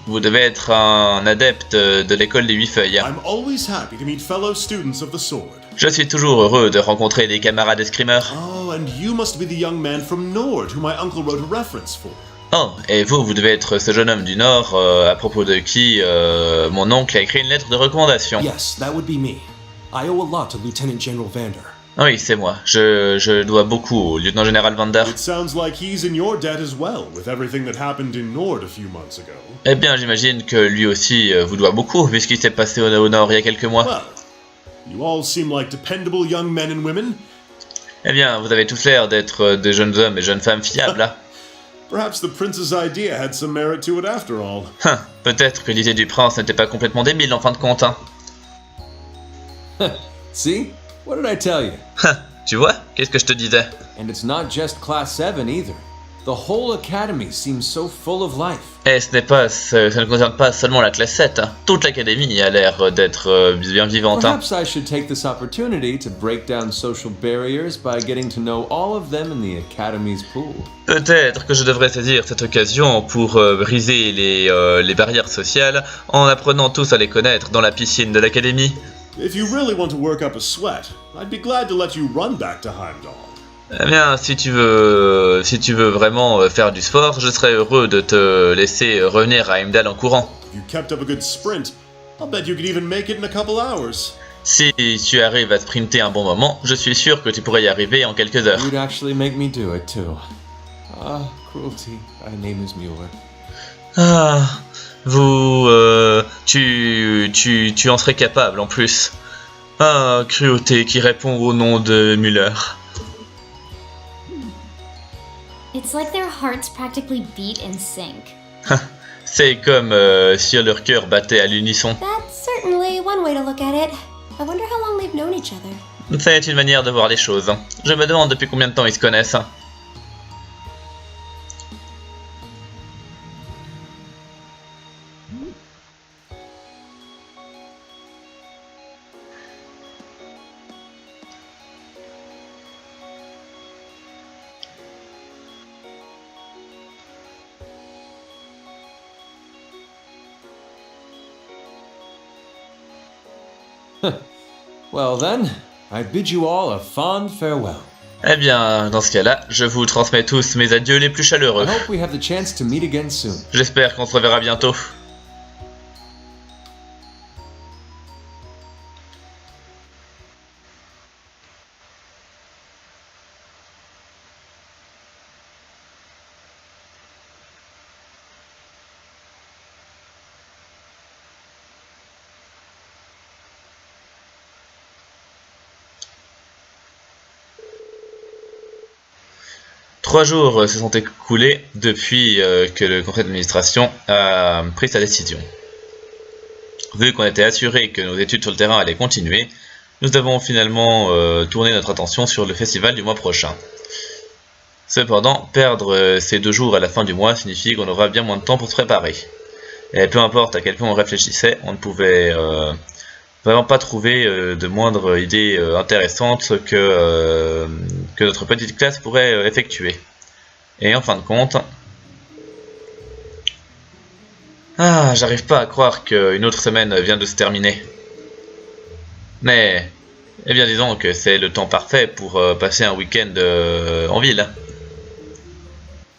Vous devez être un adepte de l'école des 8 feuilles. I'm always happy to meet fellow students of the sword. Je suis toujours heureux de rencontrer des camarades escrimeurs. Oh, and you must be the young man from Nord who my uncle wrote a reference for. Oh, et vous devez être ce jeune homme du Nord à propos de qui mon oncle a écrit une lettre de recommandation. Yes, that would be me. I owe a lot to Lieutenant General Vander. Oui, c'est moi. Je dois beaucoup au lieutenant-général Vander. It sounds like he's in your debt as well, with everything that happened in Nord a few months ago. Eh bien, j'imagine que lui aussi vous doit beaucoup, vu ce qui s'est passé au Nord il y a quelques mois. Well, you all seem like dependable young men and women. Eh bien, vous avez tous l'air d'être de jeunes hommes et jeunes femmes fiables, là. Perhaps the prince's idea had some merit to it after all. Peut-être que l'idée du prince n'était pas complètement débile en fin de compte, hein. See? What did I tell you? Tu vois? Qu'est-ce que je te disais? And it's not just Class 7 either. The whole academy seems so full of life. Et ça ne concerne pas seulement la classe 7, hein. Toute l'académie a l'air d'être bien vivante, hein. Perhaps I should take this opportunity to break down social barriers by getting to know all of them in the academy's pool. Peut-être que je devrais saisir cette occasion pour briser les barrières sociales en apprenant tous à les connaître dans la piscine de l'académie. If you really want to work up a sweat, I'd be glad to let you run back to Heimdall. Eh bien, si tu veux vraiment faire du sport, je serais heureux de te laisser revenir à Heimdall en courant. If you kept up a good sprint, I'll bet you could even make it in a couple hours. Si tu arrives à sprinter un bon moment, je suis sûr que tu pourrais y arriver en quelques heures. You'd actually make me do it too. Ah, cruelty. My name is Mueller. Ah, tu en serais capable en plus. Ah, cruauté qui répond au nom de Muller. It's like their hearts practically beat in sync. C'est comme si leur cœur battait à l'unisson. That's certainly one way to look at it. I wonder how long they've known each other. C'est une manière de voir les choses. Je me demande depuis combien de temps ils se connaissent. Well then, I bid you all a fond farewell. Eh bien, dans ce cas-là, je vous transmets tous mes adieux les plus chaleureux. I hope we have the chance to meet again soon. J'espère qu'on se reverra bientôt. Trois jours se sont écoulés depuis que le conseil d'administration a pris sa décision. Vu qu'on était assuré que nos études sur le terrain allaient continuer, nous avons finalement tourné notre attention sur le festival du mois prochain. Cependant, perdre ces 2 jours à la fin du mois signifie qu'on aura bien moins de temps pour se préparer. Et peu importe à quel point on réfléchissait, on ne pouvait vraiment pas trouver de moindre idée intéressante que notre petite classe pourrait effectuer. Et en fin de compte... Ah, j'arrive pas à croire qu'une autre semaine vient de se terminer. Mais... Eh bien disons que c'est le temps parfait pour passer un week-end en ville.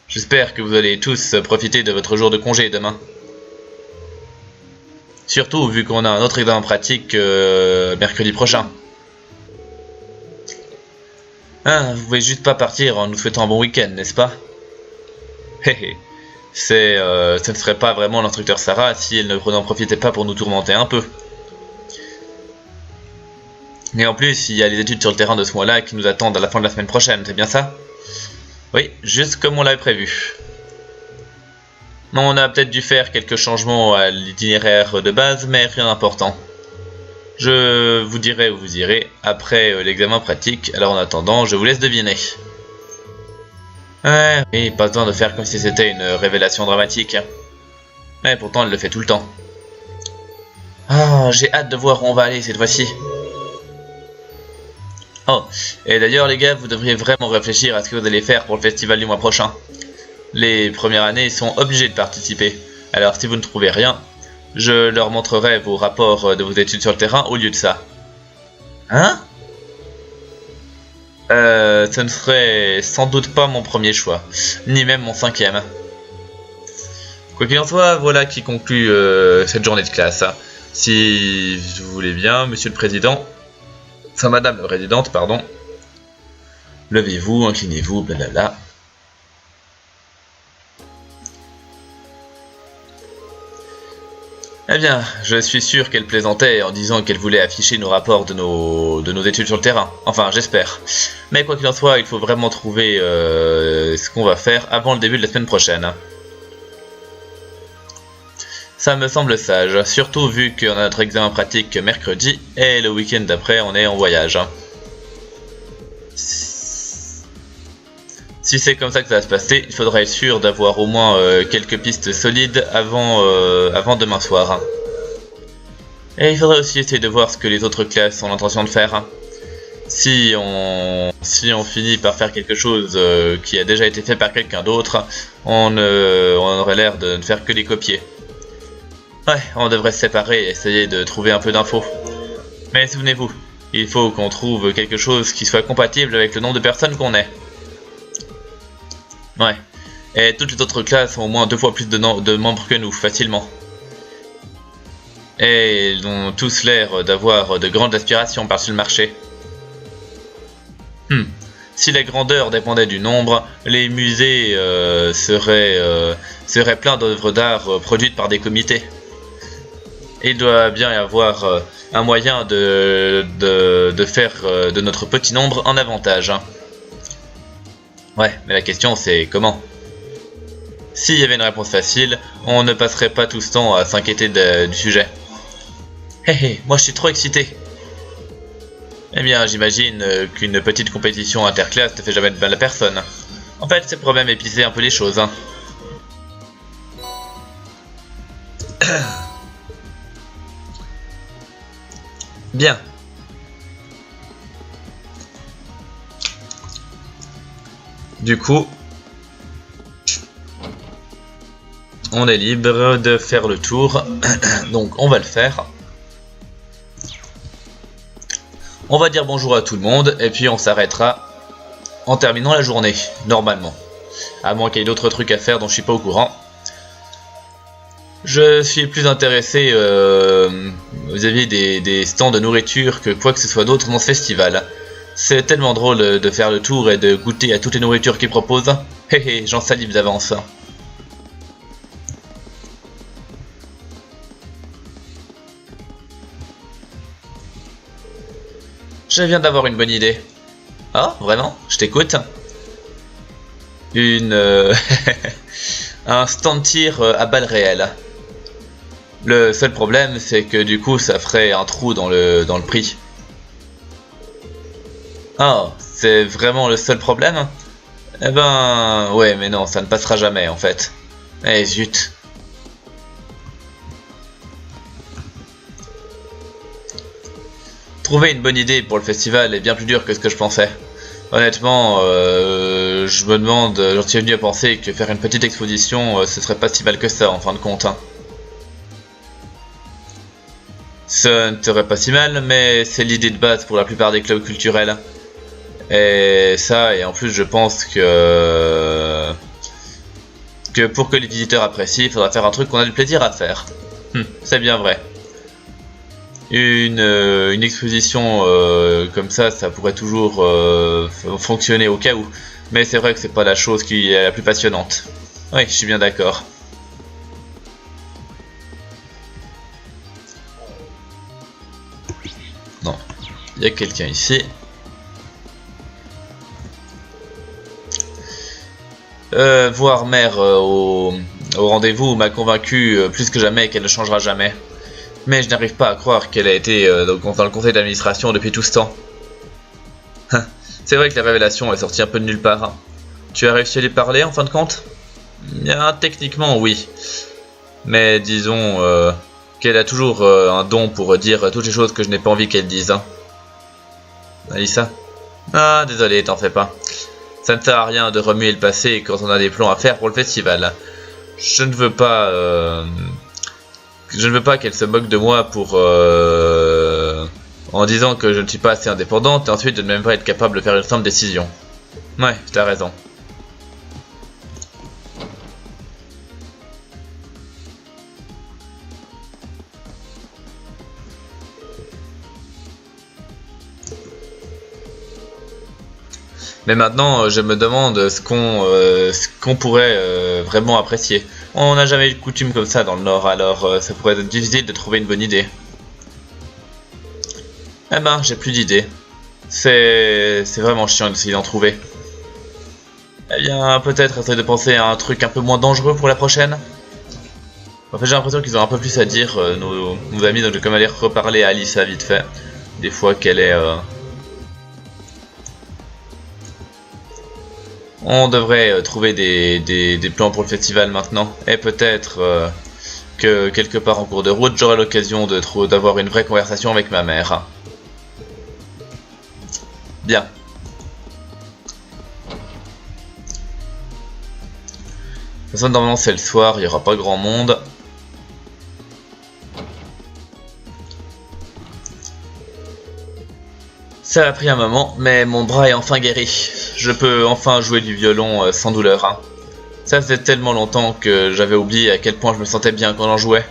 J'espère que vous allez tous profiter de votre jour de congé demain. Surtout vu qu'on a un autre examen pratique mercredi prochain. Ah, vous pouvez juste pas partir en nous souhaitant un bon week-end, n'est-ce pas? Ce ne serait pas vraiment l'instructeur Sarah si elle n'en profitait pas pour nous tourmenter un peu. Et en plus, il y a les études sur le terrain de ce mois-là qui nous attendent à la fin de la semaine prochaine, c'est bien ça? Oui, juste comme on l'avait prévu. On a peut-être dû faire quelques changements à l'itinéraire de base, mais rien d'important. Je vous dirai où vous irez après l'examen pratique, alors en attendant, je vous laisse deviner. Ouais, oui, pas besoin de faire comme si c'était une révélation dramatique. Mais pourtant, elle le fait tout le temps. Ah, j'ai hâte de voir où on va aller cette fois-ci. Oh, et d'ailleurs les gars, vous devriez vraiment réfléchir à ce que vous allez faire pour le festival du mois prochain. Les premières années sont obligées de participer. Alors si vous ne trouvez rien, je leur montrerai vos rapports de vos études sur le terrain au lieu de ça. Hein? Ce ne serait sans doute pas mon premier choix, ni même mon 5e. Quoi qu'il en soit, voilà qui conclut cette journée de classe. Si vous voulez bien, monsieur le président, enfin madame la présidente, pardon, levez-vous, inclinez-vous, blablabla. Eh bien, je suis sûr qu'elle plaisantait en disant qu'elle voulait afficher nos rapports de nos études sur le terrain. Enfin, j'espère. Mais quoi qu'il en soit, il faut vraiment trouver ce qu'on va faire avant le début de la semaine prochaine. Ça me semble sage, surtout vu qu'on a notre examen pratique mercredi et le week-end d'après on est en voyage. Si c'est comme ça que ça va se passer, il faudra être sûr d'avoir au moins quelques pistes solides avant demain soir. Et il faudrait aussi essayer de voir ce que les autres classes ont l'intention de faire. Si on finit par faire quelque chose qui a déjà été fait par quelqu'un d'autre, on aurait l'air de ne faire que les copier. Ouais, on devrait se séparer et essayer de trouver un peu d'infos. Mais souvenez-vous, il faut qu'on trouve quelque chose qui soit compatible avec le nombre de personnes qu'on est. Ouais, et toutes les autres classes ont au moins 2 fois plus de membres que nous, facilement. Et ils ont tous l'air d'avoir de grandes aspirations par-dessus le marché. Si la grandeur dépendait du nombre, les musées seraient pleins d'œuvres d'art produites par des comités. Il doit bien y avoir un moyen de faire de notre petit nombre un avantage. Ouais, mais la question c'est comment? S'il y avait une réponse facile, on ne passerait pas tout ce temps à s'inquiéter du sujet. Hé hé, moi je suis trop excité. Eh bien, j'imagine qu'une petite compétition interclasse ne fait jamais de mal à personne. En fait, c'est pour même épicer un peu les choses. Hein. Bien. Du coup, on est libre de faire le tour, donc on va le faire. On va dire bonjour à tout le monde, et puis on s'arrêtera en terminant la journée, normalement. À moins qu'il y ait d'autres trucs à faire dont je suis pas au courant. Je suis plus intéressé vis-à-vis des stands de nourriture que quoi que ce soit d'autre dans ce festival. C'est tellement drôle de faire le tour et de goûter à toutes les nourritures qu'ils proposent. Hé hé, j'en salive d'avance. Je viens d'avoir une bonne idée. Ah, vraiment? Je t'écoute. Un stand tir à balles réelles. Le seul problème, c'est que du coup, ça ferait un trou dans le prix. Oh, c'est vraiment le seul problème? Eh ben, ouais, mais non, ça ne passera jamais en fait. Eh zut. Trouver une bonne idée pour le festival est bien plus dur que ce que je pensais. Honnêtement, je me demande, j'en suis venu à penser que faire une petite exposition, ce serait pas si mal que ça en fin de compte. Hein. Ce ne serait pas si mal, mais c'est l'idée de base pour la plupart des clubs culturels. Et ça, et en plus je pense que pour que les visiteurs apprécient, il faudra faire un truc qu'on a du plaisir à faire. C'est bien vrai. Une exposition comme ça pourrait toujours fonctionner au cas où. Mais c'est vrai que c'est pas la chose qui est la plus passionnante. Oui, je suis bien d'accord. Non, il y a quelqu'un ici. Voir Mère au rendez-vous m'a convaincu plus que jamais qu'elle ne changera jamais. Mais je n'arrive pas à croire qu'elle a été dans le conseil d'administration depuis tout ce temps. C'est vrai que la révélation est sortie un peu de nulle part. Hein. Tu as réussi à lui parler en fin de compte? Bien, techniquement oui. Mais disons qu'elle a toujours un don pour dire toutes les choses que je n'ai pas envie qu'elle dise. Hein. Alissa? Ah, désolé, t'en fais pas. Ça ne sert à rien de remuer le passé quand on a des plans à faire pour le festival. Je ne veux pas... Je ne veux pas qu'elle se moque de moi pour... en disant que je ne suis pas assez indépendante et ensuite de ne même pas être capable de faire une simple décision. Ouais, t'as raison. Mais maintenant, je me demande ce qu'on pourrait vraiment apprécier. On n'a jamais eu de coutume comme ça dans le Nord, alors ça pourrait être difficile de trouver une bonne idée. Eh ben, j'ai plus d'idées. C'est vraiment chiant d'essayer d'en trouver. Eh bien, peut-être essayer de penser à un truc un peu moins dangereux pour la prochaine. En fait, j'ai l'impression qu'ils ont un peu plus à dire, nos amis, donc je vais comme aller reparler à Alissa vite fait. Des fois qu'elle est... On devrait trouver des plans pour le festival maintenant. Et peut-être que quelque part en cours de route, j'aurai l'occasion d'avoir une vraie conversation avec ma mère. Bien. De toute façon, normalement c'est le soir, il n'y aura pas grand monde. Ça a pris un moment, mais mon bras est enfin guéri. Je peux enfin jouer du violon sans douleur. Hein. Ça faisait tellement longtemps que j'avais oublié à quel point je me sentais bien quand j'en jouais.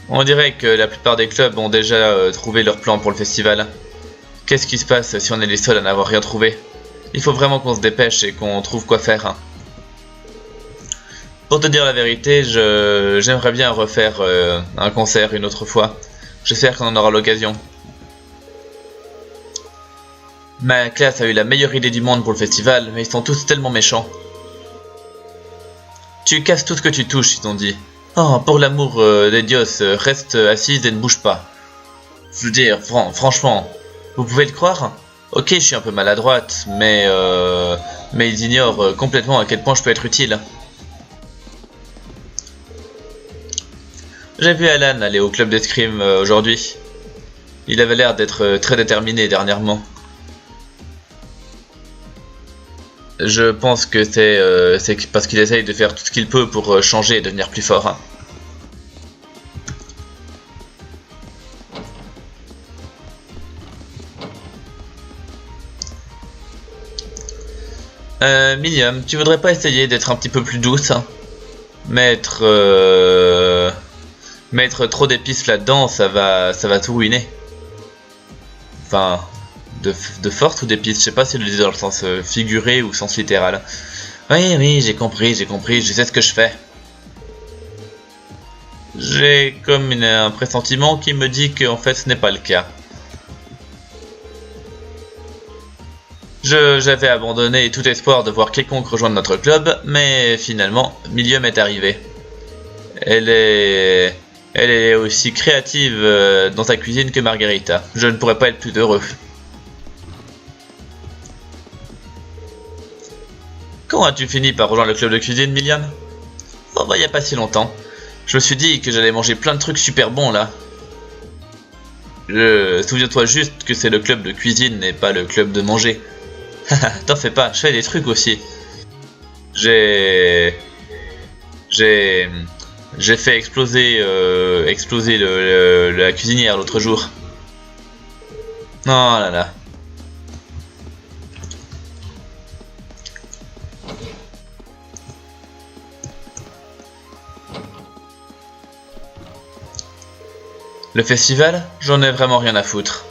On dirait que la plupart des clubs ont déjà trouvé leur plan pour le festival. Qu'est-ce qui se passe si on est les seuls à n'avoir rien trouvé? Il faut vraiment qu'on se dépêche et qu'on trouve quoi faire. Hein. Pour te dire la vérité, j'aimerais bien refaire un concert une autre fois. J'espère qu'on en aura l'occasion. Ma classe a eu la meilleure idée du monde pour le festival, mais ils sont tous tellement méchants. Tu casses tout ce que tu touches, ils ont dit. Oh, pour l'amour des dios, reste assise et ne bouge pas. Je veux dire, franchement, vous pouvez le croire? Ok, je suis un peu maladroite, mais ils ignorent complètement à quel point je peux être utile. J'ai vu Alan aller au club d'escrime aujourd'hui. Il avait l'air d'être très déterminé dernièrement. Je pense que c'est parce qu'il essaye de faire tout ce qu'il peut pour changer et devenir plus fort. Millium, tu voudrais pas essayer d'être un petit peu plus douce? Mettre trop d'épices là-dedans, ça va tout ruiner. Enfin... De force ou d'épices, je sais pas si je le dis dans le sens figuré ou sens littéral. Oui, j'ai compris, je sais ce que je fais. J'ai comme un pressentiment qui me dit qu'en fait ce n'est pas le cas. J'avais abandonné tout espoir de voir quelconque rejoindre notre club, mais finalement, Millium est arrivée. Elle est aussi créative dans sa cuisine que Margarita. Je ne pourrais pas être plus heureux. Quand as-tu fini par rejoindre le club de cuisine, Milliam? Oh bah y a pas si longtemps. Je me suis dit que j'allais manger plein de trucs super bons là. Souviens-toi juste que c'est le club de cuisine et pas le club de manger. T'en fais pas, je fais des trucs aussi. J'ai fait exploser la cuisinière l'autre jour. Oh là là. Le festival, j'en ai vraiment rien à foutre.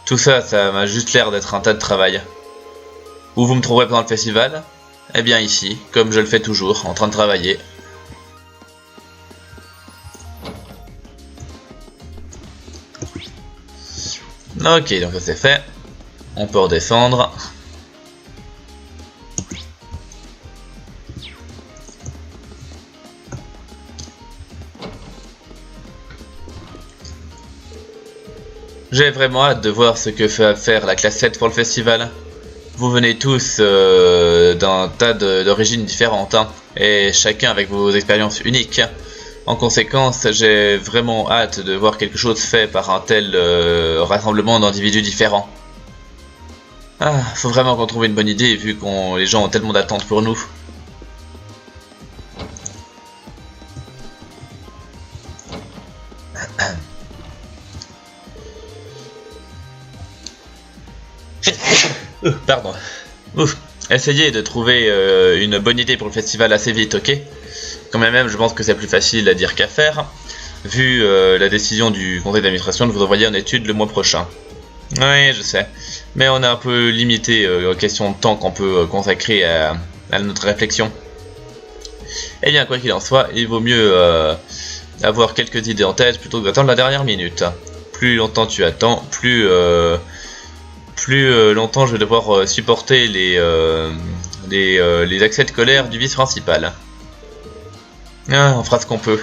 Tout ça, ça m'a juste l'air d'être un tas de travail. Où vous me trouverez pendant le festival? Eh bien ici, comme je le fais toujours, en train de travailler. Ok, donc ça c'est fait. On peut redescendre. J'ai vraiment hâte de voir ce que va faire la classe 7 pour le festival. Vous venez tous d'un tas d'origines différentes, hein, et chacun avec vos expériences uniques. En conséquence, j'ai vraiment hâte de voir quelque chose fait par un tel rassemblement d'individus différents. Ah, faut vraiment qu'on trouve une bonne idée vu que les gens ont tellement d'attentes pour nous. Pardon. Ouf. Essayez de trouver une bonne idée pour le festival assez vite, ok? Quand même, je pense que c'est plus facile à dire qu'à faire, vu la décision du conseil d'administration de vous envoyer en études le mois prochain. Oui, je sais. Mais on est un peu limité aux questions de temps qu'on peut consacrer à notre réflexion. Eh bien, quoi qu'il en soit, il vaut mieux avoir quelques idées en tête plutôt que d'attendre la dernière minute. Plus longtemps tu attends, plus longtemps je vais devoir supporter les accès de colère du vice principal. Ah, on fera ce qu'on peut.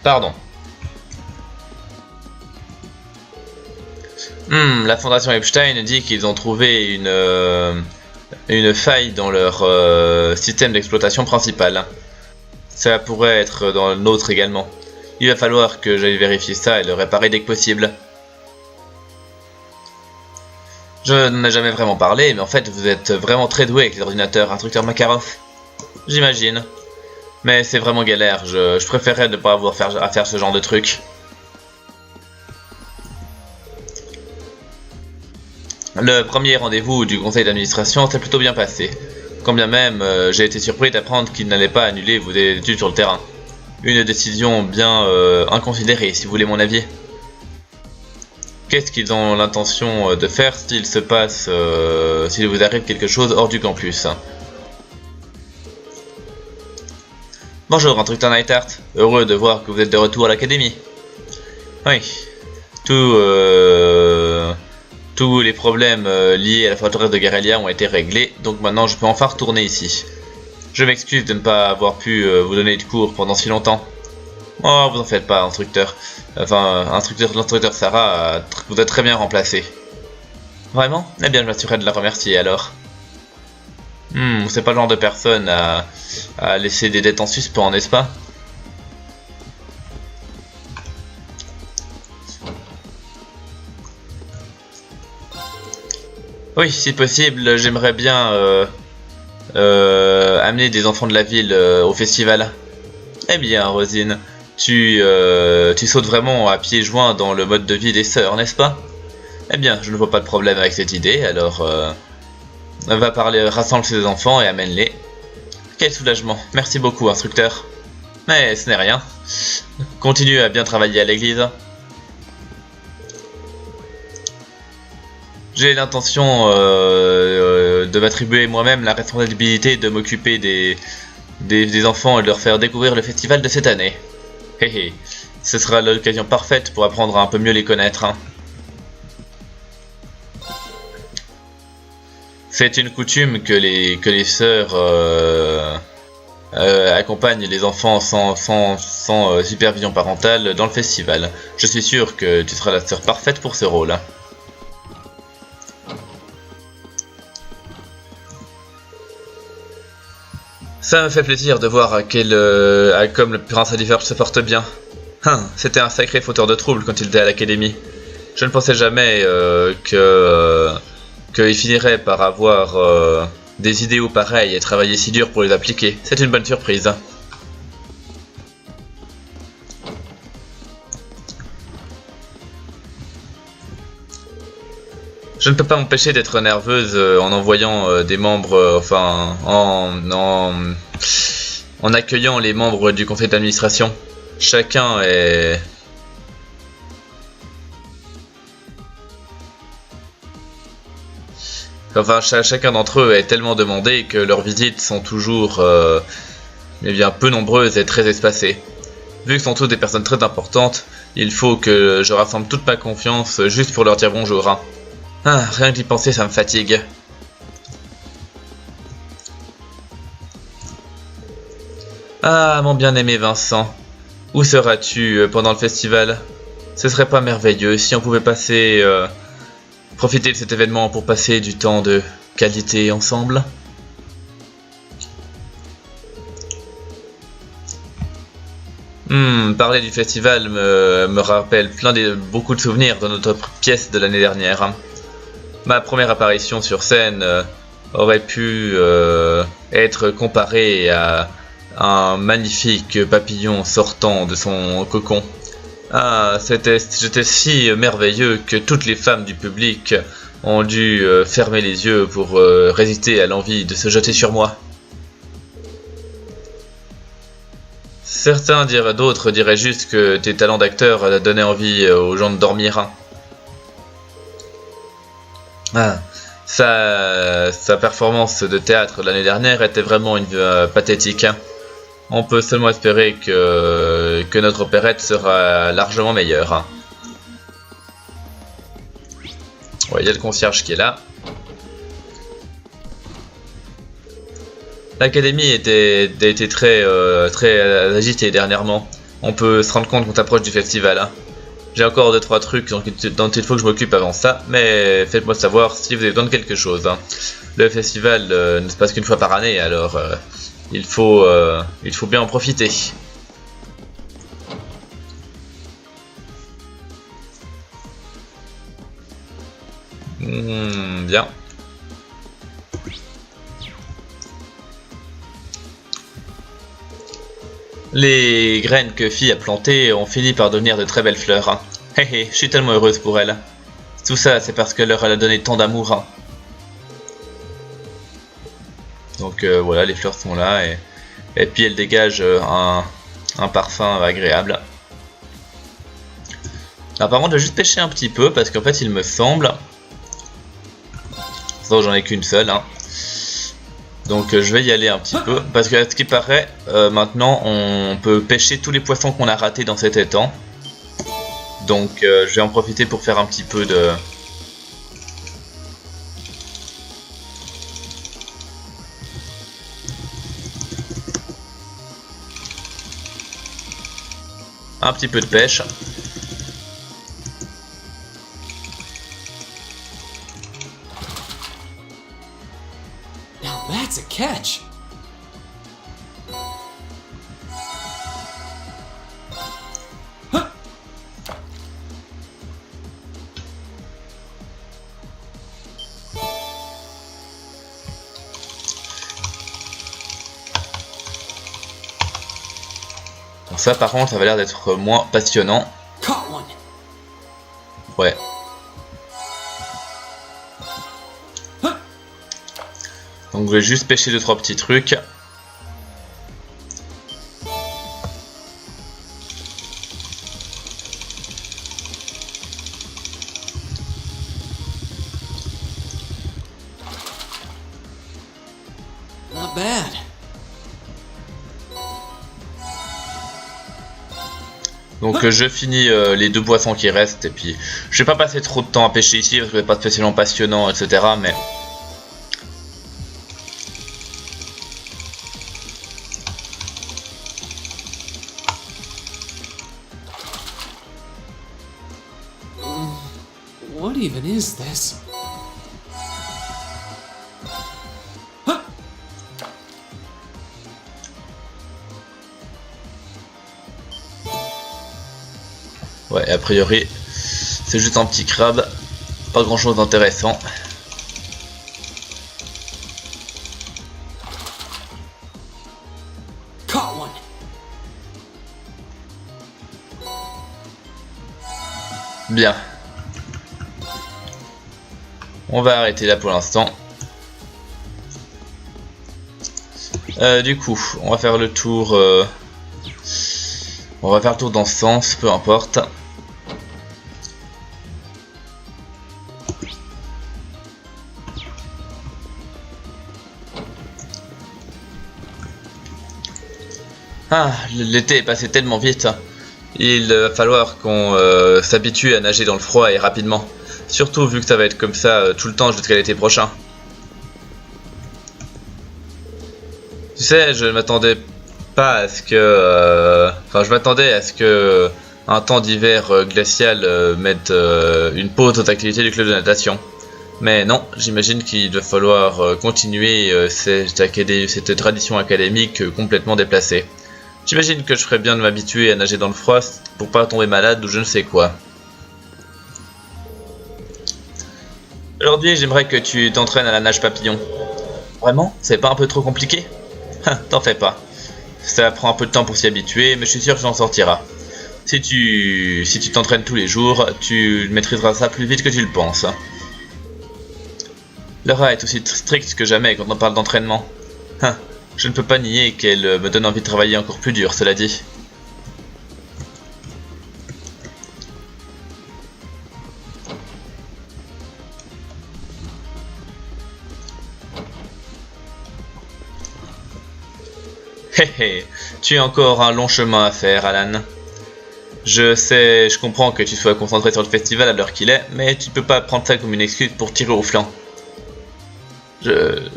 Pardon. La fondation Epstein dit qu'ils ont trouvé une faille dans leur système d'exploitation principal. Ça pourrait être dans le nôtre également. Il va falloir que j'aille vérifier ça et le réparer dès que possible. Je n'en ai jamais vraiment parlé, mais en fait vous êtes vraiment très doué avec les ordinateurs, instructeur Makarov. J'imagine. Mais c'est vraiment galère, je préférerais ne pas avoir à faire ce genre de truc. Le premier rendez-vous du conseil d'administration s'est plutôt bien passé. Quand bien même, j'ai été surpris d'apprendre qu'ils n'allaient pas annuler vos études sur le terrain. Une décision bien inconsidérée, si vous voulez mon avis. Qu'est-ce qu'ils ont l'intention de faire s'il se passe, s'il vous arrive quelque chose hors du campus? Bonjour, instructeur Neidhart. Heureux de voir que vous êtes de retour à l'académie. Oui. Tous les problèmes liés à la forteresse de Garrelia ont été réglés, donc maintenant je peux enfin retourner ici. Je m'excuse de ne pas avoir pu vous donner de cours pendant si longtemps. Oh, vous en faites pas, instructeur. Enfin, l'instructeur Sarah vous a très bien remplacé. Vraiment? Eh bien, je m'assurerai de la remercier alors. C'est pas le genre de personne à laisser des dettes en suspens, n'est-ce pas? Oui, si possible, j'aimerais bien amener des enfants de la ville au festival. Eh bien, Rosine, tu sautes vraiment à pieds joints dans le mode de vie des sœurs, n'est-ce pas? Eh bien, je ne vois pas de problème avec cette idée, alors va parler, rassemble ces enfants et amène-les. Quel soulagement, merci beaucoup, instructeur. Mais ce n'est rien. Continue à bien travailler à l'église. J'ai l'intention de m'attribuer moi-même la responsabilité de m'occuper des enfants et de leur faire découvrir le festival de cette année. Hé hé, ce sera l'occasion parfaite pour apprendre à un peu mieux les connaître. Hein. C'est une coutume que les sœurs accompagnent les enfants sans supervision parentale dans le festival. Je suis sûr que tu seras la sœur parfaite pour ce rôle. Ça me fait plaisir de voir comme le prince Aliverge se porte bien. C'était un sacré fauteur de troubles quand il était à l'académie. Je ne pensais jamais qu'il finirait par avoir des idéaux pareils et travailler si dur pour les appliquer. C'est une bonne surprise. Je ne peux pas m'empêcher d'être nerveuse en envoyant des membres, en accueillant les membres du conseil d'administration. Chacun est... chacun d'entre eux est tellement demandé que leurs visites sont toujours peu nombreuses et très espacées. Vu que ce sont tous des personnes très importantes, il faut que je rassemble toute ma confiance juste pour leur dire bonjour. Hein. Rien que d'y penser, ça me fatigue. Ah, mon bien-aimé Vincent, où seras-tu pendant le festival? Ce serait pas merveilleux si on pouvait passer... profiter de cet événement pour passer du temps de qualité ensemble? Parler du festival me rappelle beaucoup de souvenirs de notre pièce de l'année dernière. Hein. Ma première apparition sur scène aurait pu être comparée à un magnifique papillon sortant de son cocon. Ah, j'étais si merveilleux que toutes les femmes du public ont dû fermer les yeux pour résister à l'envie de se jeter sur moi. D'autres diraient juste que tes talents d'acteur donnaient envie aux gens de dormir. Hein. Ah, sa performance de théâtre l'année dernière était vraiment pathétique. Hein. On peut seulement espérer que notre opérette sera largement meilleure. Hein. Ouais, il y a le concierge qui est là. L'académie a été très agitée dernièrement. On peut se rendre compte qu'on approche du festival. Hein. J'ai encore 2-3 trucs dont il faut que je m'occupe avant ça, mais faites-moi savoir si vous avez besoin de quelque chose. Hein. Le festival ne se passe qu'une fois par année, alors il faut bien en profiter. Bien. Les graines que Fi a plantées ont fini par devenir de très belles fleurs. Hein. Hé hé, je suis tellement heureuse pour elle. Tout ça, c'est parce que leur elle a donné tant d'amour. Hein. Donc voilà, les fleurs sont là et puis elles dégagent un parfum agréable. Alors, par contre, je vais juste pêcher un petit peu parce qu'en fait, il me semble... J'en ai qu'une seule. Hein. Donc je vais y aller un petit peu, parce que à ce qui paraît, maintenant on peut pêcher tous les poissons qu'on a ratés dans cet étang. Donc je vais en profiter pour faire un petit peu de... Un petit peu de pêche. That's a catch. Donc ça par contre ça va l'air d'être moins passionnant. Ouais. Donc je vais juste pêcher 2-3 petits trucs. Not bad. Donc je finis les 2 poissons qui restent et puis je vais pas passer trop de temps à pêcher ici parce que c'est pas spécialement passionnant, etc. Mais What even is this? ouais, a priori c'est juste un petit crabe, pas grand chose d'intéressant. Bien. On va arrêter là pour l'instant. Du coup, on va faire le tour. On va faire le tour dans ce sens, peu importe. Ah, l'été est passé tellement vite. Il va falloir qu'on s'habitue à nager dans le froid et rapidement. Surtout vu que ça va être comme ça tout le temps jusqu'à l'été prochain. Tu sais, je ne m'attendais pas à ce que... Enfin, je m'attendais à ce que un temps d'hiver glacial mette une pause aux activités du club de natation. Mais non, j'imagine qu'il va falloir continuer cette tradition académique complètement déplacée. J'imagine que je ferais bien de m'habituer à nager dans le froid pour pas tomber malade ou je ne sais quoi. Aujourd'hui, j'aimerais que tu t'entraînes à la nage papillon. Vraiment? C'est pas un peu trop compliqué? T'en fais pas. Ça prend un peu de temps pour s'y habituer, mais je suis sûr que j'en sortiras. Si tu t'entraînes tous les jours, tu maîtriseras ça plus vite que tu le penses. Laura est aussi stricte que jamais quand on parle d'entraînement. Je ne peux pas nier qu'elle me donne envie de travailler encore plus dur, cela dit. Hé hé, tu as encore un long chemin à faire, Alan. Je comprends que tu sois concentré sur le festival à l'heure qu'il est, mais tu ne peux pas prendre ça comme une excuse pour tirer au flanc.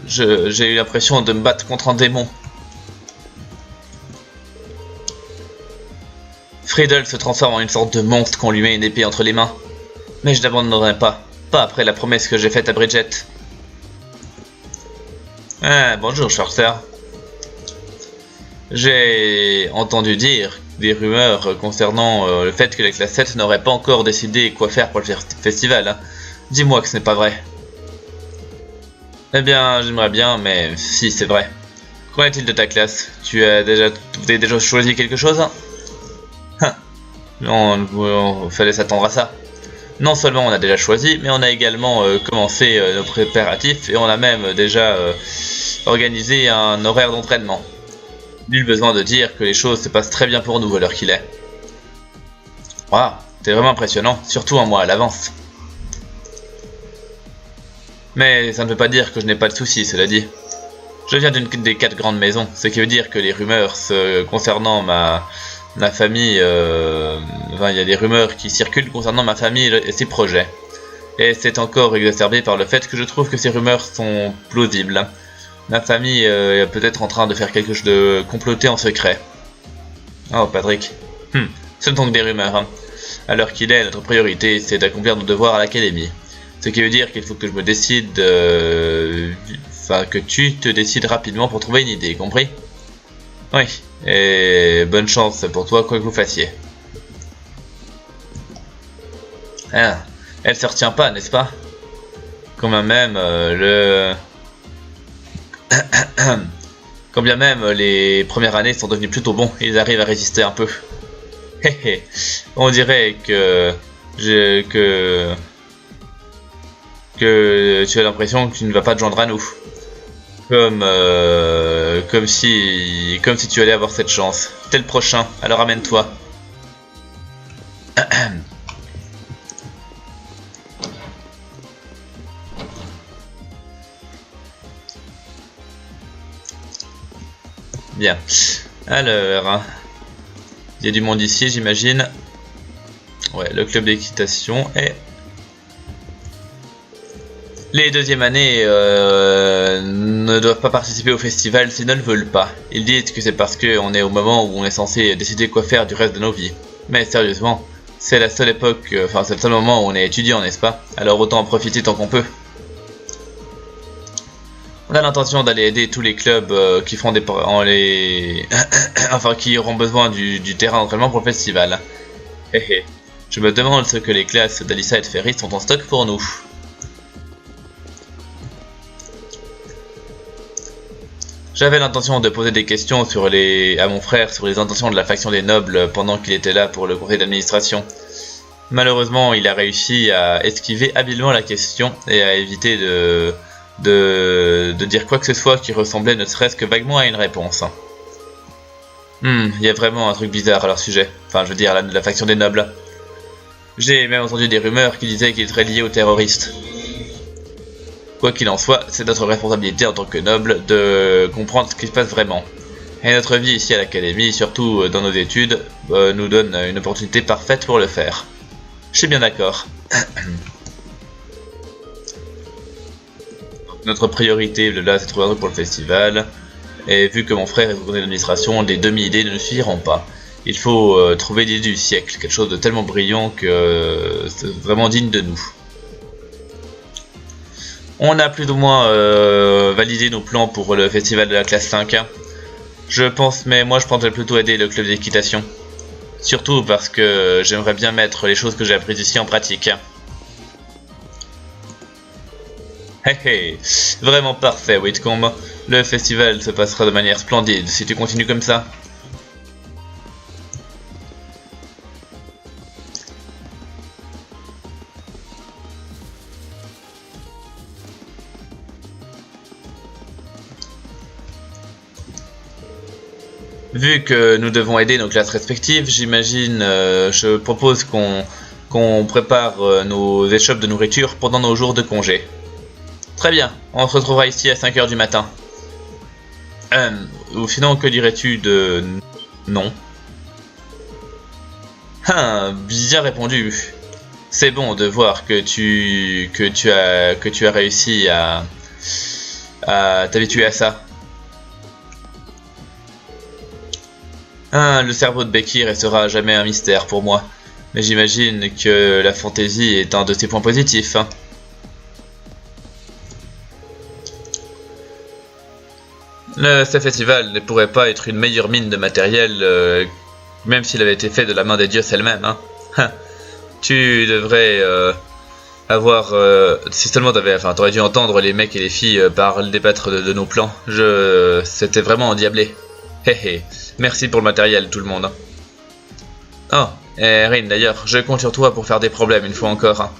J'ai eu l'impression de me battre contre un démon. Friedel se transforme en une sorte de monstre qu'on lui met une épée entre les mains. Mais je n'abandonnerai pas. Pas après la promesse que j'ai faite à Bridget. Ah, bonjour, Shorter. J'ai entendu dire des rumeurs concernant le fait que la classe 7 n'aurait pas encore décidé quoi faire pour le festival. Hein. Dis-moi que ce n'est pas vrai. Eh bien, j'aimerais bien, mais si, c'est vrai. Qu'en est-il de ta classe? Tu as déjà choisi quelque chose? Non, il fallait s'attendre à ça. Non seulement on a déjà choisi, mais on a également commencé nos préparatifs et on a même déjà organisé un horaire d'entraînement. Nul besoin de dire que les choses se passent très bien pour nous à l'heure qu'il est. Waouh, c'est vraiment impressionnant, surtout un mois à l'avance. Mais ça ne veut pas dire que je n'ai pas de soucis, cela dit. Je viens d'une des 4 grandes maisons, ce qui veut dire que les rumeurs concernant ma famille... il y a des rumeurs qui circulent concernant ma famille et ses projets. Et c'est encore exacerbé par le fait que je trouve que ces rumeurs sont plausibles. Ma famille est peut-être en train de faire quelque chose de comploter en secret. Oh, Patrick. Ce ne sont que des rumeurs. Hein. À l'heure qu'il est, notre priorité, c'est d'accomplir nos devoirs à l'académie. Ce qui veut dire qu'il faut que je me décide... que tu te décides rapidement pour trouver une idée, compris? Oui, et bonne chance pour toi, quoi que vous fassiez. Ah, elle se retient pas, n'est-ce pas? Quand même Quand bien même les premières années sont devenues plutôt bons, ils arrivent à résister un peu. On dirait que tu as l'impression que tu ne vas pas te joindre à nous. Comme si tu allais avoir cette chance. T'es le prochain, alors amène-toi. Bien. Alors, il y a du monde ici, j'imagine. Ouais, le club d'équitation et... Les deuxièmes années ne doivent pas participer au festival s'ils ne le veulent pas. Ils disent que c'est parce qu'on est au moment où on est censé décider quoi faire du reste de nos vies. Mais sérieusement, c'est la seule époque, c'est le seul moment où on est étudiant, n'est-ce pas? Alors autant en profiter tant qu'on peut. On a l'intention d'aller aider tous les clubs qui font qui auront besoin du terrain d'entraînement pour le festival. Je me demande ce que les classes d'Alyssa et de Ferris sont en stock pour nous. J'avais l'intention de poser des questions à mon frère sur les intentions de la faction des nobles pendant qu'il était là pour le conseil d'administration. Malheureusement, il a réussi à esquiver habilement la question et à éviter de dire quoi que ce soit qui ressemblait ne serait-ce que vaguement à une réponse. Il y a vraiment un truc bizarre à leur sujet. Enfin, je veux dire, la faction des nobles. J'ai même entendu des rumeurs qui disaient qu'ils seraient liés aux terroristes. Quoi qu'il en soit, c'est notre responsabilité en tant que noble de comprendre ce qui se passe vraiment. Et notre vie ici à l'académie, surtout dans nos études, nous donne une opportunité parfaite pour le faire. Je suis bien d'accord. Notre priorité là, c'est de trouver un truc pour le festival. Et vu que mon frère est au conseil d'administration, les demi-idées ne nous suffiront pas. Il faut trouver l'idée du siècle, quelque chose de tellement brillant que c'est vraiment digne de nous. On a plus ou moins validé nos plans pour le festival de la classe 5. Je pense, mais moi je prendrais plutôt aider le club d'équitation. Surtout parce que j'aimerais bien mettre les choses que j'ai apprises ici en pratique. Hé hé, vraiment parfait Whitcomb. Le festival se passera de manière splendide si tu continues comme ça. Vu que nous devons aider nos classes respectives, j'imagine, je propose qu'on prépare nos échoppes de nourriture pendant nos jours de congé. Très bien, on se retrouvera ici à 5 h du matin. Ou sinon, que dirais-tu de... non? Bien répondu. C'est bon de voir que tu as réussi à t'habituer à ça. Le cerveau de Becky restera jamais un mystère pour moi, mais j'imagine que la fantaisie est un de ses points positifs. Ce festival ne pourrait pas être une meilleure mine de matériel, même s'il avait été fait de la main des dieux elles-mêmes. Tu devrais avoir... si seulement t'aurais dû entendre les mecs et les filles débattre de nos plans. C'était vraiment endiablé. Hé hé, merci pour le matériel tout le monde. Oh, et Rin d'ailleurs, je compte sur toi pour faire des problèmes une fois encore.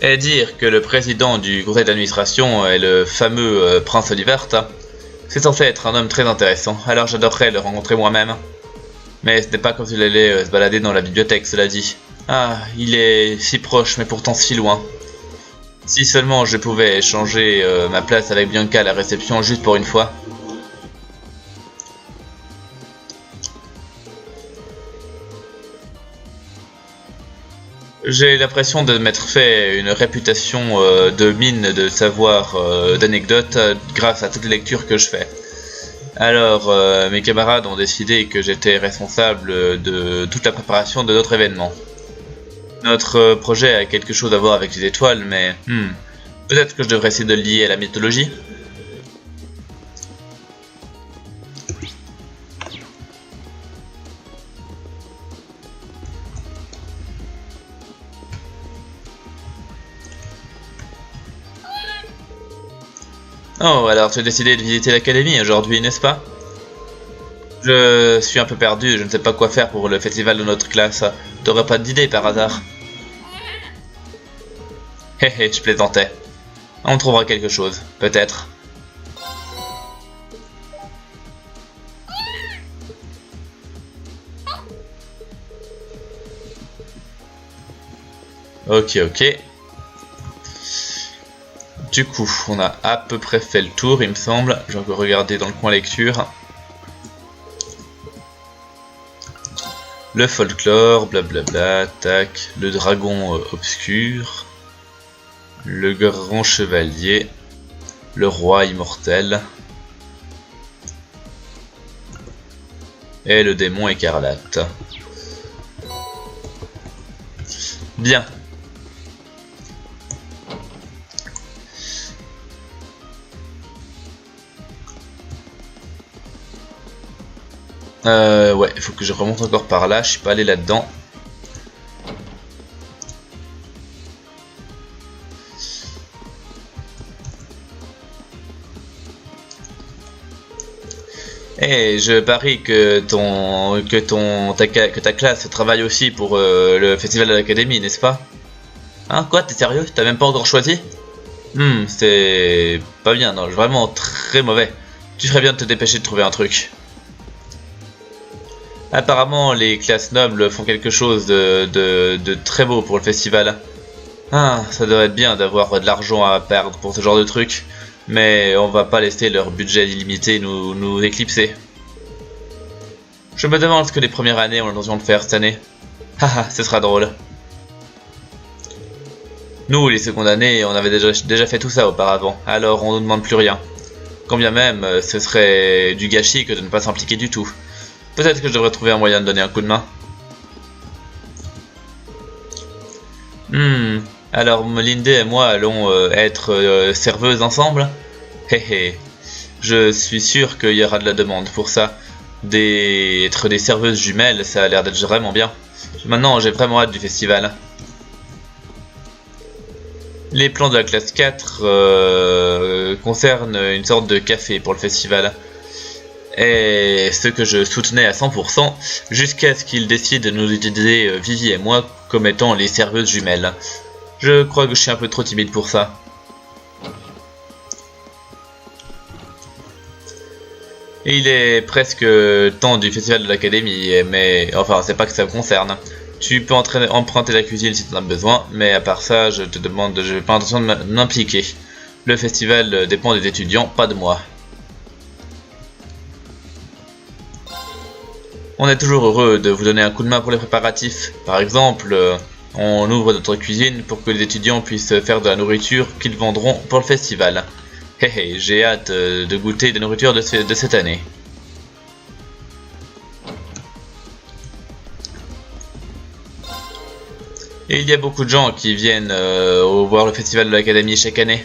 Et dire que le président du conseil d'administration est le fameux Prince Olivert, c'est censé être un homme très intéressant, alors j'adorerais le rencontrer moi-même. Mais ce n'est pas comme s'il allait se balader dans la bibliothèque, cela dit. Ah, il est si proche, mais pourtant si loin. Si seulement je pouvais échanger ma place avec Bianca à la réception juste pour une fois. J'ai l'impression de m'être fait une réputation de mine de savoir, d'anecdotes grâce à toutes les lectures que je fais. Alors, mes camarades ont décidé que j'étais responsable de toute la préparation de notre événement. Notre projet a quelque chose à voir avec les étoiles, mais peut-être que je devrais essayer de le lier à la mythologie. Oh, alors tu as décidé de visiter l'académie aujourd'hui, n'est-ce pas? Je suis un peu perdu, je ne sais pas quoi faire pour le festival de notre classe. T'aurais pas d'idée par hasard? Hé hé, je plaisantais. On trouvera quelque chose, peut-être. Ok. Du coup, on a à peu près fait le tour, il me semble. Je vais regarder dans le coin lecture. Le folklore, blablabla, tac. Le dragon obscur. Le grand chevalier. Le roi immortel. Et le démon écarlate. Bien. Ouais, il faut que je remonte encore par là, je suis pas allé là-dedans. Et je parie que ta classe travaille aussi pour le festival de l'académie, n'est-ce pas? Hein, quoi, t'es sérieux? T'as même pas encore choisi? C'est pas bien, non, vraiment très mauvais. Tu ferais bien de te dépêcher de trouver un truc. Apparemment, les classes nobles font quelque chose de très beau pour le festival. Ah, ça devrait être bien d'avoir de l'argent à perdre pour ce genre de truc. Mais on va pas laisser leur budget illimité nous éclipser. Je me demande ce que les premières années ont l'intention de faire cette année. Haha, ce sera drôle. Nous, les secondes années, on avait déjà fait tout ça auparavant, alors on nous demande plus rien. Quand bien même, ce serait du gâchis que de ne pas s'impliquer du tout. Peut-être que je devrais trouver un moyen de donner un coup de main. Alors Lindy et moi allons être serveuses ensemble? Hé. Je suis sûr qu'il y aura de la demande pour ça. Être des serveuses jumelles, ça a l'air d'être vraiment bien. Maintenant, j'ai vraiment hâte du festival. Les plans de la classe 4 concernent une sorte de café pour le festival. Et ce que je soutenais à 100%, jusqu'à ce qu'ils décident de nous utiliser, Vivi et moi, comme étant les serveuses jumelles. Je crois que je suis un peu trop timide pour ça. Et il est presque temps du festival de l'académie, mais enfin c'est pas que ça me concerne. Tu peux emprunter la cuisine si tu en as besoin, mais à part ça, je n'ai pas l'intention de m'impliquer. Le festival dépend des étudiants, pas de moi. On est toujours heureux de vous donner un coup de main pour les préparatifs. Par exemple, on ouvre notre cuisine pour que les étudiants puissent faire de la nourriture qu'ils vendront pour le festival. Hé, j'ai hâte de goûter des nourritures de cette année. Et il y a beaucoup de gens qui viennent voir le festival de l'académie chaque année.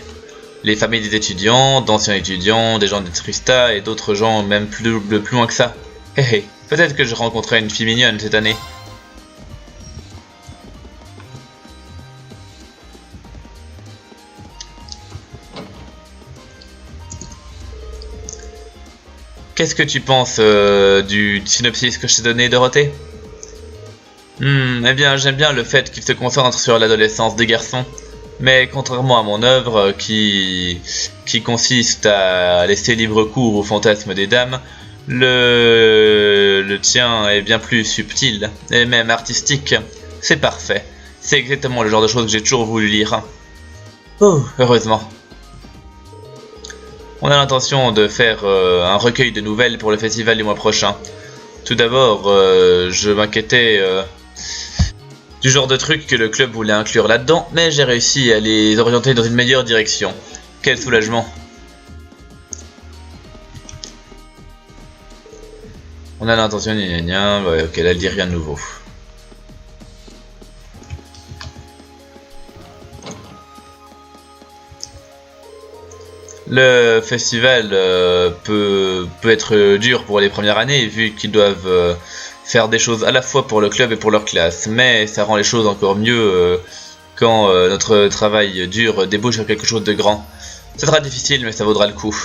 Les familles des étudiants, d'anciens étudiants, des gens de Trista et d'autres gens même plus loin que ça. Hé, peut-être que je rencontrerai une fille mignonne cette année. Qu'est-ce que tu penses du synopsis que je t'ai donné, Dorothée? Eh bien, j'aime bien le fait qu'il se concentre sur l'adolescence des garçons. Mais contrairement à mon œuvre, qui consiste à laisser libre cours aux fantasmes des dames, le tien est bien plus subtil, et même artistique. C'est parfait. C'est exactement le genre de choses que j'ai toujours voulu lire. Oh, heureusement. On a l'intention de faire un recueil de nouvelles pour le festival du mois prochain. Tout d'abord, je m'inquiétais du genre de truc que le club voulait inclure là-dedans, mais j'ai réussi à les orienter dans une meilleure direction. Quel soulagement. On a l'intention, ouais, ok, là elle dit rien de nouveau. Le festival peut être dur pour les premières années, vu qu'ils doivent faire des choses à la fois pour le club et pour leur classe, mais ça rend les choses encore mieux quand notre travail dur débouche sur quelque chose de grand. Ce sera difficile, mais ça vaudra le coup.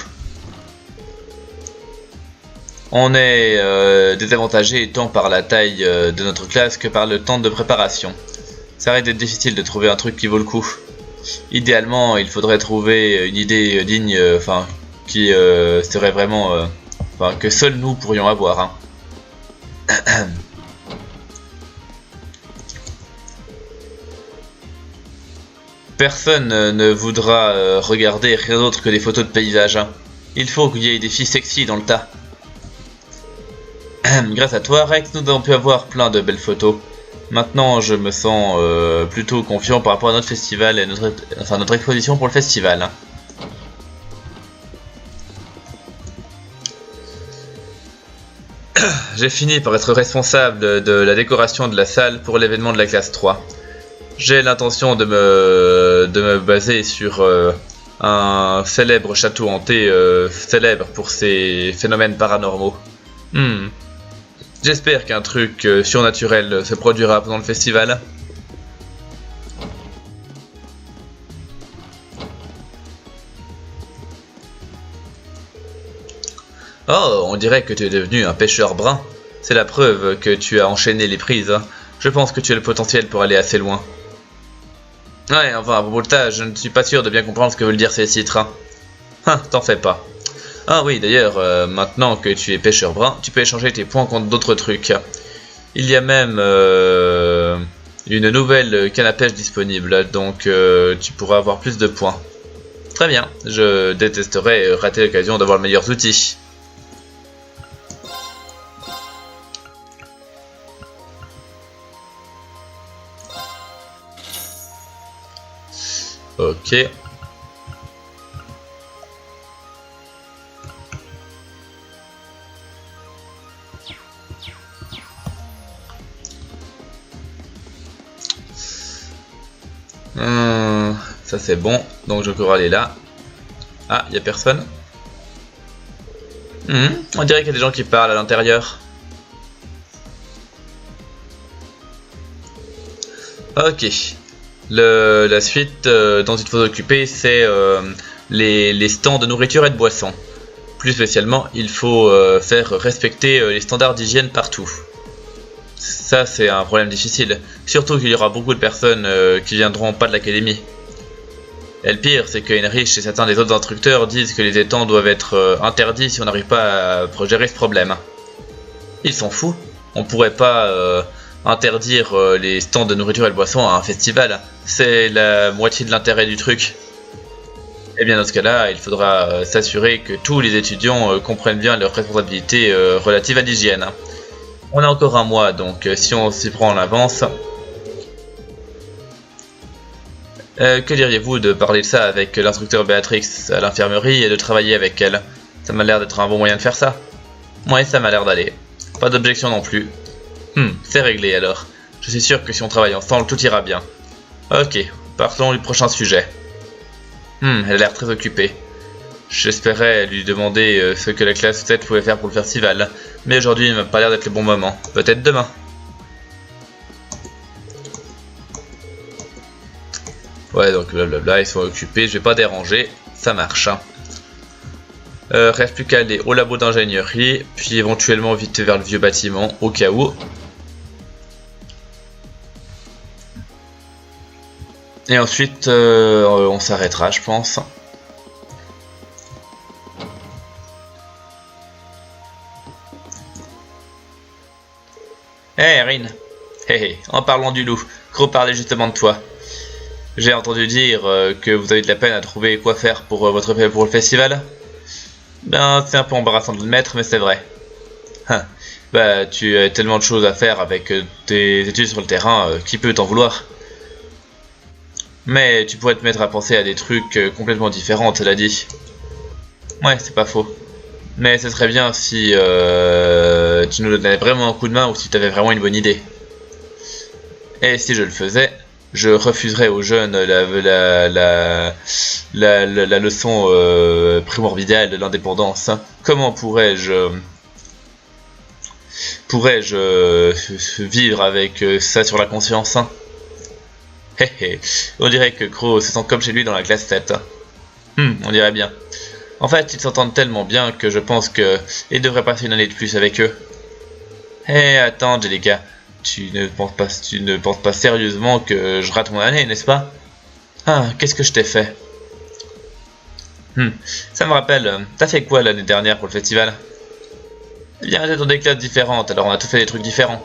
On est désavantagé tant par la taille de notre classe que par le temps de préparation. Ça risque d'être difficile de trouver un truc qui vaut le coup. Idéalement, il faudrait trouver une idée digne, qui serait vraiment, que seuls nous pourrions avoir. Hein. Personne ne voudra regarder rien d'autre que des photos de paysages. Hein. Il faut qu'il y ait des filles sexy dans le tas. Grâce à toi, Rex, nous avons pu avoir plein de belles photos. Maintenant, je me sens plutôt confiant par rapport à notre festival et notre exposition pour le festival. Hein. J'ai fini par être responsable de la décoration de la salle pour l'événement de la classe 3. J'ai l'intention de me baser sur un célèbre château hanté, célèbre pour ses phénomènes paranormaux. J'espère qu'un truc surnaturel se produira pendant le festival. Oh, on dirait que tu es devenu un pêcheur brun. C'est la preuve que tu as enchaîné les prises. Je pense que tu as le potentiel pour aller assez loin. Ouais, enfin, à propos de ça, je ne suis pas sûr de bien comprendre ce que veulent dire ces titres. Hein, t'en fais pas. Ah oui, d'ailleurs, maintenant que tu es pêcheur brun, tu peux échanger tes points contre d'autres trucs. Il y a même une nouvelle canne à pêche disponible, donc tu pourras avoir plus de points. Très bien, je détesterais rater l'occasion d'avoir les meilleurs outils. Ok. Ça c'est bon, donc je peux aller là. Ah, il n'y a personne. On dirait qu'il y a des gens qui parlent à l'intérieur. Ok. La suite dont il faut s'occuper, c'est les stands de nourriture et de boissons. Plus spécialement, il faut faire respecter les standards d'hygiène partout. Ça, c'est un problème difficile. Surtout qu'il y aura beaucoup de personnes qui viendront pas de l'académie. Et le pire, c'est que Heinrich et certains des autres instructeurs disent que les étangs doivent être interdits si on n'arrive pas à gérer ce problème. Ils sont fous. On pourrait pas interdire les stands de nourriture et de boissons à un festival. C'est la moitié de l'intérêt du truc. Et bien dans ce cas-là, il faudra s'assurer que tous les étudiants comprennent bien leurs responsabilités relatives à l'hygiène. On a encore un mois, donc si on s'y prend en avance... que diriez-vous de parler de ça avec l'instructeur Béatrix à l'infirmerie et de travailler avec elle? Ça m'a l'air d'être un bon moyen de faire ça. Ouais, ça m'a l'air d'aller. Pas d'objection non plus. C'est réglé alors. Je suis sûr que si on travaille ensemble, tout ira bien. Ok, partons du prochain sujet. Elle a l'air très occupée. J'espérais lui demander ce que la classe 7 pouvait faire pour le festival, mais aujourd'hui il m'a pas l'air d'être le bon moment. Peut-être demain. Ouais, donc blablabla, ils sont occupés, je vais pas déranger, ça marche. Reste plus qu'à aller au labo d'ingénierie, puis éventuellement vite vers le vieux bâtiment, au cas où. Et ensuite, on s'arrêtera, je pense. Hey Rin. Hey, en parlant du loup, Gros parlait justement de toi. J'ai entendu dire que vous avez de la peine à trouver quoi faire pour pour le festival. Ben, c'est un peu embarrassant de l'admettre, mais c'est vrai. Bah, tu as tellement de choses à faire avec tes études sur le terrain, qui peut t'en vouloir? Mais tu pourrais te mettre à penser à des trucs complètement différents, cela dit. Ouais, c'est pas faux. Mais ce serait bien si tu nous donnais vraiment un coup de main ou si tu avais vraiment une bonne idée. Et si je le faisais, je refuserais aux jeunes la leçon primordiale de l'indépendance. Comment pourrais-je vivre avec ça sur la conscience? On dirait que Crow se sent comme chez lui dans la classe 7. On dirait bien. En fait, ils s'entendent tellement bien que je pense qu'il devrait passer une année de plus avec eux. Attends, Angelica. Tu ne penses pas sérieusement que je rate mon année, n'est-ce pas? Qu'est-ce que je t'ai fait? Ça me rappelle, t'as fait quoi l'année dernière pour le festival? Eh bien, j'étais dans des classes différentes, alors on a tous fait des trucs différents.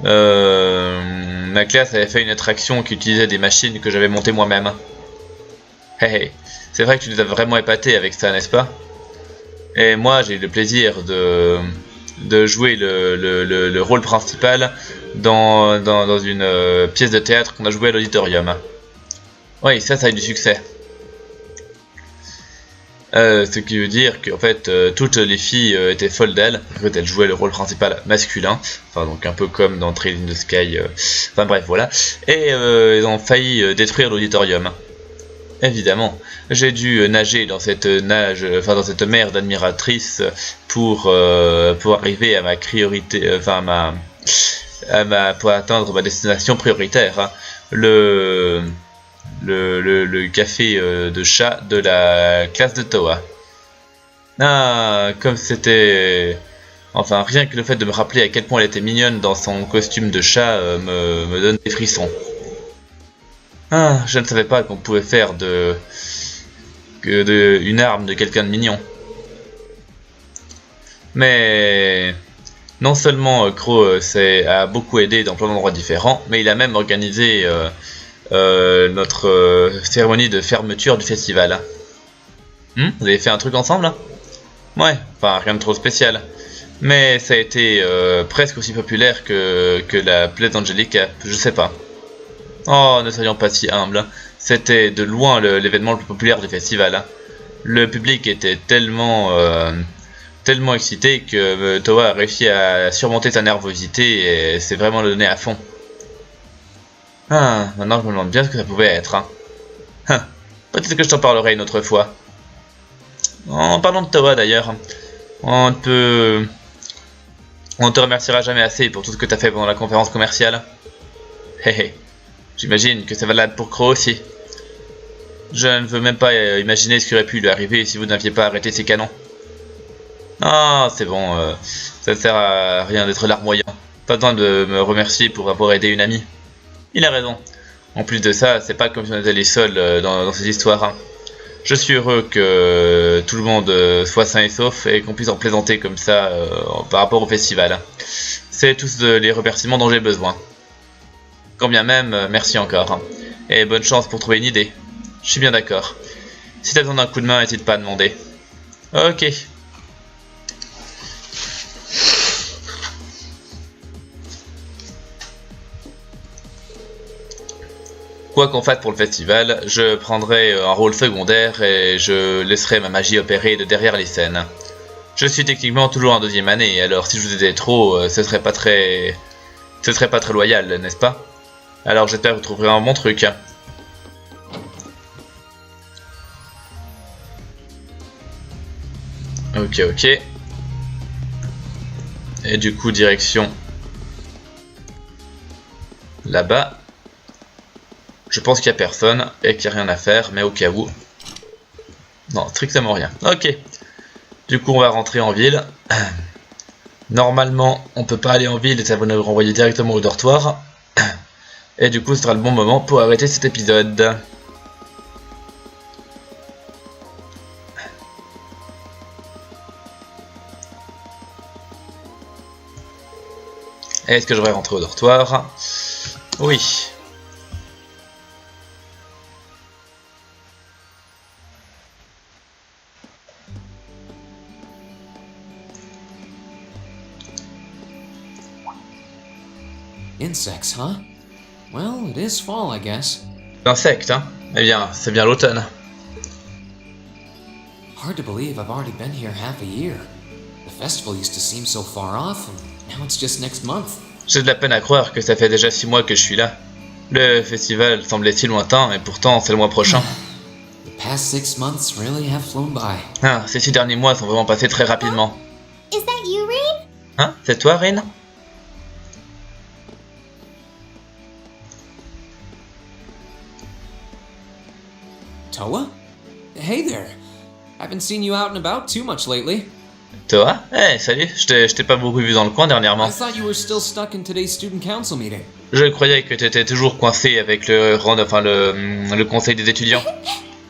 Ma classe avait fait une attraction qui utilisait des machines que j'avais montées moi-même. C'est vrai que tu nous as vraiment épatés avec ça, n'est-ce pas? Et moi, j'ai eu le plaisir de jouer le rôle principal dans une pièce de théâtre qu'on a joué à l'auditorium. Oui, ça a eu du succès. Ce qui veut dire qu'en fait toutes les filles étaient folles d'elle. En fait, elles jouaient le rôle principal masculin, enfin donc un peu comme dans Trail in the Sky, enfin bref voilà. Et ils ont failli détruire l'auditorium. Évidemment, j'ai dû nager dans cette mer d'admiratrices pour arriver à ma priorité, pour atteindre ma destination prioritaire, le café de chat de la classe de Toa. Comme c'était... Enfin, rien que le fait de me rappeler à quel point elle était mignonne dans son costume de chat me donne des frissons. Je ne savais pas qu'on pouvait faire une arme de quelqu'un de mignon. Mais non seulement Crow a beaucoup aidé dans plein d'endroits différents, mais il a même organisé notre cérémonie de fermeture du festival. Vous avez fait un truc ensemble? Ouais, enfin rien de trop spécial. Mais ça a été presque aussi populaire que la plaie d'Angelica, je sais pas. Oh, ne soyons pas si humbles. C'était de loin l'événement le plus populaire du festival. Hein. Le public était tellement excité que Towa a réussi à surmonter sa nervosité et s'est vraiment donné à fond. Ah, maintenant je me demande bien ce que ça pouvait être. Hein. Peut-être que je t'en parlerai une autre fois. En parlant de Towa d'ailleurs, on te remerciera jamais assez pour tout ce que tu as fait pendant la conférence commerciale. Hé. J'imagine que c'est valable pour Crow aussi. Je ne veux même pas imaginer ce qui aurait pu lui arriver si vous n'aviez pas arrêté ses canons. Ah, c'est bon, ça ne sert à rien d'être larmoyant. Pas besoin de me remercier pour avoir aidé une amie. Il a raison. En plus de ça, c'est pas comme si on était les seuls dans ces histoires. Hein. Je suis heureux que tout le monde soit sain et sauf et qu'on puisse en plaisanter comme ça par rapport au festival. C'est tous les remerciements dont j'ai besoin. Quand bien même, merci encore. Hein. Et bonne chance pour trouver une idée. Je suis bien d'accord. Si t'as besoin d'un coup de main, n'hésite pas à demander. Ok. Quoi qu'on fasse pour le festival, je prendrai un rôle secondaire et je laisserai ma magie opérer de derrière les scènes. Je suis techniquement toujours en 2e année, alors si je vous aidais trop, ce serait pas très loyal, n'est-ce pas? Alors j'espère que vous trouverez un bon truc. Ok. Et du coup, direction là-bas. Je pense qu'il n'y a personne et qu'il n'y a rien à faire, mais au cas où. Non, strictement rien. Ok. Du coup, on va rentrer en ville. Normalement, on peut pas aller en ville et ça va nous renvoyer directement au dortoir. Et du coup, ce sera le bon moment pour arrêter cet épisode. Est-ce que je vais rentrer au dortoir? Oui. Insects, huh? Well, it is fall, I guess. Insectes, hein? Eh bien, c'est bien l'automne. Hard to believe I've already been here half a year. The festival used to seem so far off, and now it's just next month. J'ai de la peine à croire que ça fait déjà 6 mois que je suis là. Le festival semblait si lointain, et pourtant c'est le mois prochain. The past 6 months really have flown by. Ah, ces 6 derniers mois sont vraiment passés très rapidement. Is that you, Rin? Hein? C'est toi, Rin? Towa? Hey there. Haven't seen you out and about too much lately. Toi? Hey, salut, je t'ai pas beaucoup vu dans le coin dernièrement. I thought you were still stuck in today's student council meeting. Je croyais que t'étais toujours coincé avec le conseil des étudiants.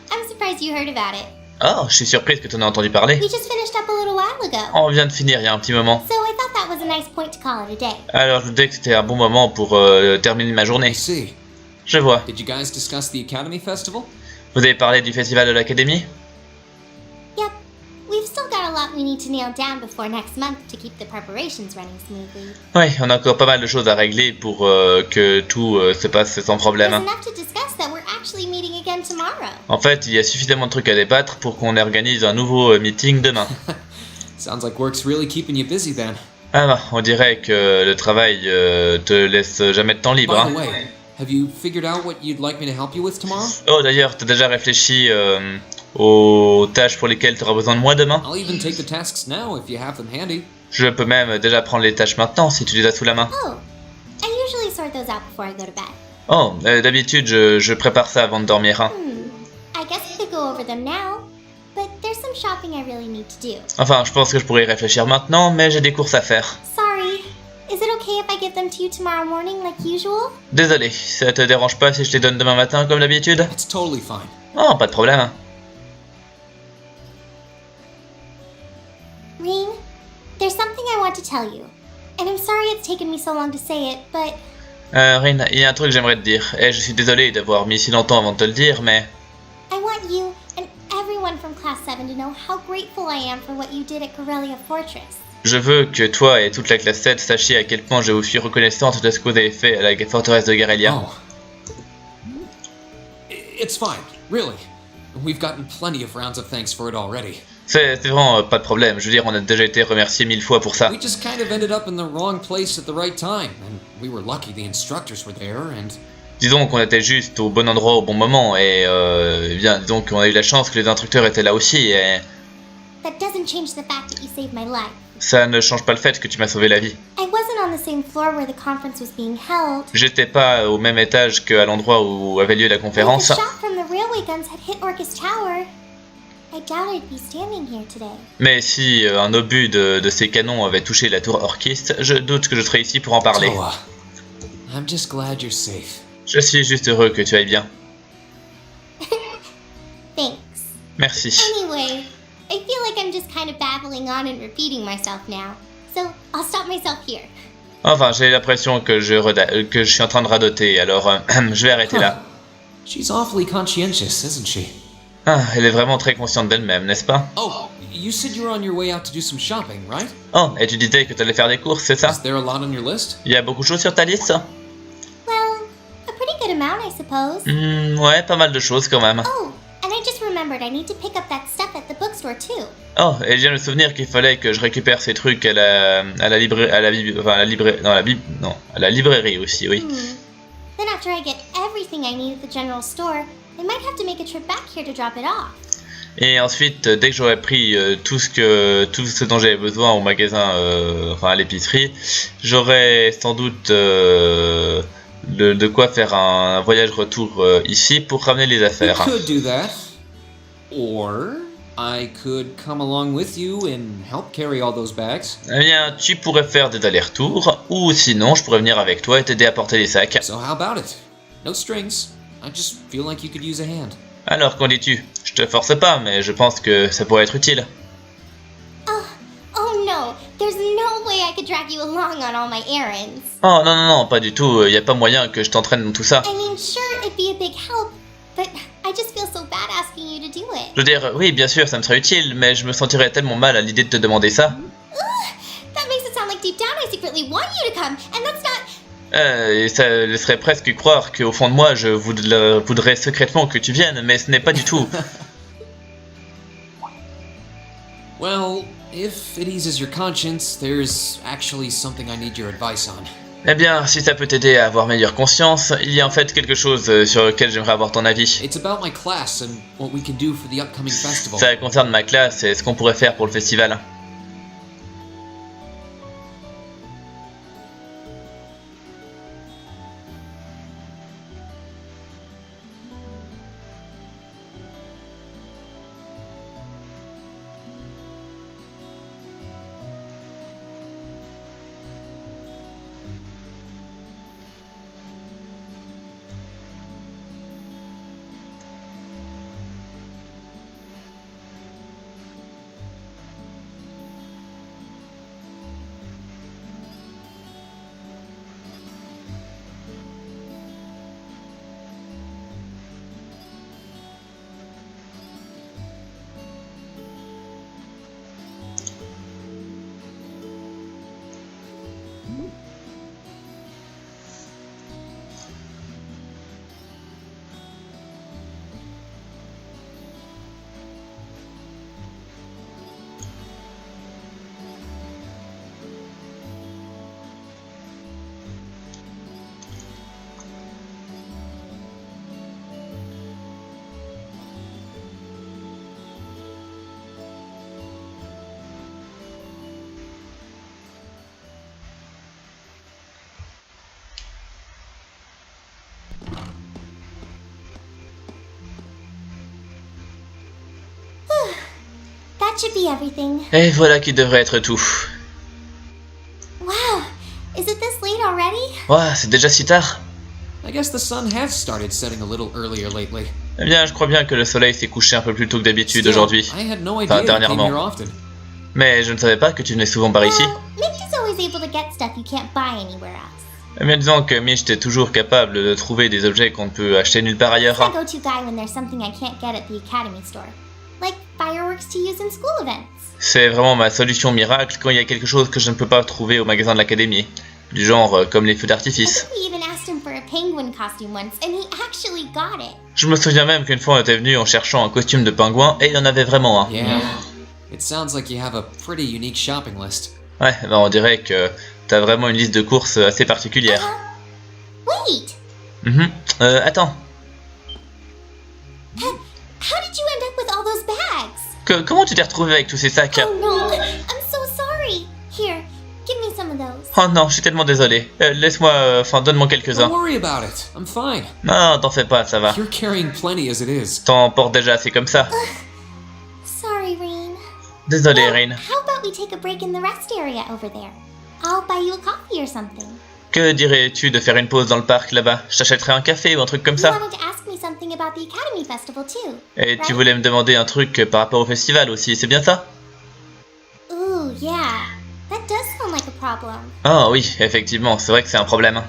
I'm surprised you heard about it. Oh, je suis surprise que t'en aies entendu parler. We just finished up a little while ago. On vient de finir il y a un petit moment. So I thought that was a nice point to call it a day. Alors je me disais que c'était un bon moment pour terminer ma journée. Je vois. Did you guys discuss the Academy Festival? Vous avez parlé du festival de l'Académie? Yep. We've still got a lot we need to nail down before next month to keep the preparations running smoothly. Ouais, on a encore pas mal de choses à régler pour que tout se passe sans problème. There's enough to discuss that we're actually meeting again tomorrow. En fait, il y a suffisamment de trucs à débattre pour qu'on organise un nouveau meeting demain. Sounds like work's really keeping you busy then. Ah bah, on dirait que le travail te laisse jamais de temps libre. By the way, have you figured out what you'd like me to help you with tomorrow? Oh d'ailleurs, t'as déjà réfléchi aux tâches pour lesquelles t'auras besoin de moi demain? I'll even take the tasks now if you have them handy. Je peux même déjà prendre les tâches maintenant si tu les as sous la main. Oh, I usually sort those out before I go to bed. Oh, d'habitude je prépare ça avant de dormir. Hein. I guess we could go over them now, but there's some shopping I really need to do. Enfin, je pense que je pourrais y réfléchir maintenant, mais j'ai des courses à faire. Sorry. Is it okay if I give them to you tomorrow morning like usual? Désolé, ça te dérange pas si je te les donne demain matin comme d'habitude? It's totally fine. Oh, pas de problème. Rin, there's something I want to tell you. And I'm sorry it's taken me so long to say it, but... Rin, il y a un truc que j'aimerais te dire. Et je suis désolé d'avoir mis si longtemps avant de te le dire, mais... I want you and everyone from Class 7 to know how grateful I am for what you did at Corellia Fortress. Je veux que toi et toute la classe 7 sachiez à quel point je vous suis reconnaissante de ce que vous avez fait à la forteresse de Garellia. Oh. It's fine, really. We've gotten plenty of rounds of thanks for it already. C'est vraiment pas de problème. Je veux dire, on a déjà été remercié 1000 fois pour ça. We just kind of ended up in the wrong place at the right time, and we were lucky the instructors were there, and... Disons qu'on était juste au bon endroit au bon moment, et bien, disons qu'on a eu la chance que les instructeurs étaient là aussi, et... That doesn't change the fact that you saved my life. Ça ne change pas le fait que tu m'as sauvé la vie. I wasn't on the same floor where the conference was being held. J'étais pas au même étage qu'à l'endroit où avait lieu la conférence. If a shot from the railway guns had hit Orcus Tower, I doubt I'd be standing here today. Mais si un obus de ces canons avait touché la tour Orchis, je doute que je serais ici pour en parler. Oh, I'm just glad you're safe. Je suis juste heureux que tu ailles bien. Thanks. Merci. Anyway, I feel like I'm just kind of babbling on and repeating myself now. So, I'll stop myself here. Enfin, j'ai l'impression que je suis en train de radoter, alors je vais arrêter là. She's awfully conscientious, isn't she? Ah, elle est vraiment très consciente d'elle-même, n'est-ce pas? Oh, you said you were on your way out to do some shopping, right? Oh, et tu disais que tu allais faire des courses, c'est ça? Is there a lot on your list? Il y a beaucoup de choses sur ta liste? Well, a pretty good amount, I suppose. Ouais, pas mal de choses quand même. Oh, and I just remembered I need to pick up that stuff at the bookstore too. Oh, et je viens de me souvenir qu'il fallait que je récupère ces trucs à la librairie aussi, oui. Then after I get everything I need at the general store, I might have to make a trip back here to drop it off. Et ensuite, dès que j'aurai pris tout ce dont j'avais besoin au magasin, à l'épicerie, j'aurai sans doute de quoi faire un voyage retour ici pour ramener les affaires. You could do that, or I could come along with you and help carry all those bags. Eh bien, tu pourrais faire des allers-retours, ou sinon, je pourrais venir avec toi et t'aider à porter les sacs. So how about it? No strings. I just feel like you could use a hand. Alors, qu'en dis-tu? Je te force pas, mais je pense que ça pourrait être utile. Oh no, there's no way I could drag you along on all my errands. Oh non, non, non, pas du tout, y a pas moyen que je t'entraîne dans tout ça. I mean, sure, it'd be a big help, but I just feel so bad asking you to do it. Je veux dire, oui, bien sûr, ça me serait utile, mais je me sentirais tellement mal à l'idée de te demander ça. That makes it sound like deep down I secretly want you to come, and that's not... Et ça laisserait presque croire qu'au fond de moi, je voudrais secrètement que tu viennes, mais ce n'est pas du tout. Well, if it eases your conscience, there's actually something I need your advice on. Eh bien, si ça peut t'aider à avoir meilleure conscience, il y a en fait quelque chose sur lequel j'aimerais avoir ton avis. It's about my class and what we can do for the upcoming festival. Ça concerne ma classe et ce qu'on pourrait faire pour le festival. That should be everything. Et voilà qui devrait être tout. Wow, is it this late already? Ouah, c'est déjà si tard. I guess the sun has started setting a little earlier lately. Eh bien, je crois bien que le soleil s'est couché un peu plus tôt que d'habitude aujourd'hui. Enfin, dernièrement. Mais je ne savais pas que tu venais souvent par ici. Mitch is always able to get stuff you can't buy anywhere else. Eh bien, disons que Mitch est toujours capable de trouver des objets qu'on ne peut acheter nulle part ailleurs. He's my go-to guy when there's something I can't get at the Academy store. Like fireworks to use in school events. C'est vraiment ma solution miracle quand il y a quelque chose que je ne peux pas trouver au magasin de l'académie. Du genre comme les feux d'artifice. We even asked him for a penguin costume once, and he actually got it. Je me souviens même qu'une fois on était venu en cherchant un costume de pingouin et il y en avait vraiment un. Yeah. It sounds like you have a pretty unique shopping list. Ouais, ben on dirait que t'as vraiment une liste de courses assez particulière. Wait! Attends. How did you end up with all those bags? Comment tu t'es retrouvé avec tous ces sacs? Oh no, I'm so sorry. Here, give me some of those. Oh non, je suis tellement désolé. Laisse-moi, donne-moi quelques-uns. Don't worry about it. I'm fine. Non, t'en fais pas, ça va. You're carrying plenty as it is. T'en portes déjà assez comme ça. Sorry, Reen. Désolé, Rin. How about we take a break in the rest area over there? I'll buy you a coffee or something. Que dirais-tu de faire une pause dans le parc là-bas? Je t'achèterai un café ou un truc comme You ça. wanted to ask me something about the Academy Festival too. Et tu right? voulais me demander un truc par rapport au festival aussi, c'est bien ça? Ooh, yeah. That does sound like a problem. Ah oui, effectivement, c'est vrai que c'est un problème.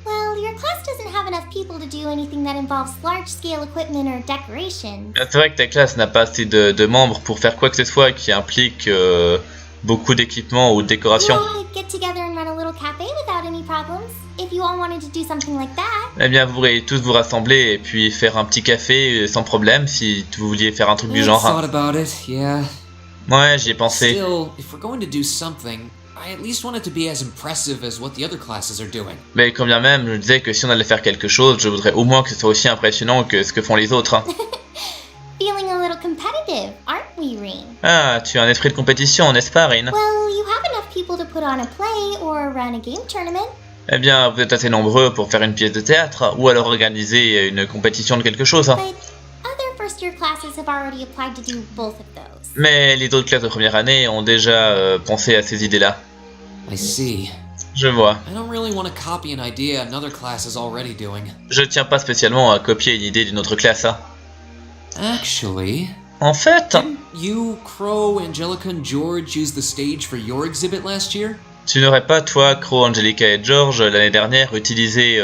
Well, your class doesn't have enough people to do anything that involves large-scale equipment or decoration. C'est vrai que ta classe n'a pas assez de membres pour faire quoi que ce soit qui implique beaucoup d'équipements ou de décorations. You all could get together and run a little cafe without any problems, if you all wanted to do something like that. Eh bien, vous pourriez tous vous rassembler et puis faire un petit café sans problème si vous vouliez faire un truc du genre. Thought about it, yeah. Ouais, j'y ai pensé. Still, if we're going to do something, I at least want it to be as impressive as what the other classes are doing. Mais quand bien même, je disais que si on allait faire quelque chose, je voudrais au moins que ce soit aussi impressionnant que ce que font les autres. Feeling a little competitive, aren't we, Reen? Ah, tu as un esprit de compétition, n'est-ce pas, Rin? Well, you have enough people to put on a play or run a game tournament. Eh bien, vous êtes assez nombreux pour faire une pièce de théâtre, ou alors organiser une compétition de quelque chose. But other first-year classes have already applied to do both of those. Mais les autres classes de première année ont déjà pensé à ces idées-là. I see. Je vois. I don't really want to copy an idea another class is already doing. Je tiens pas spécialement à copier une idée d'une autre classe. Actually... En fait... You, Crow, Angelica, and George use the stage for your exhibit last year? Tu n'aurais pas, toi, Crow, Angelica et George, l'année dernière, utilisé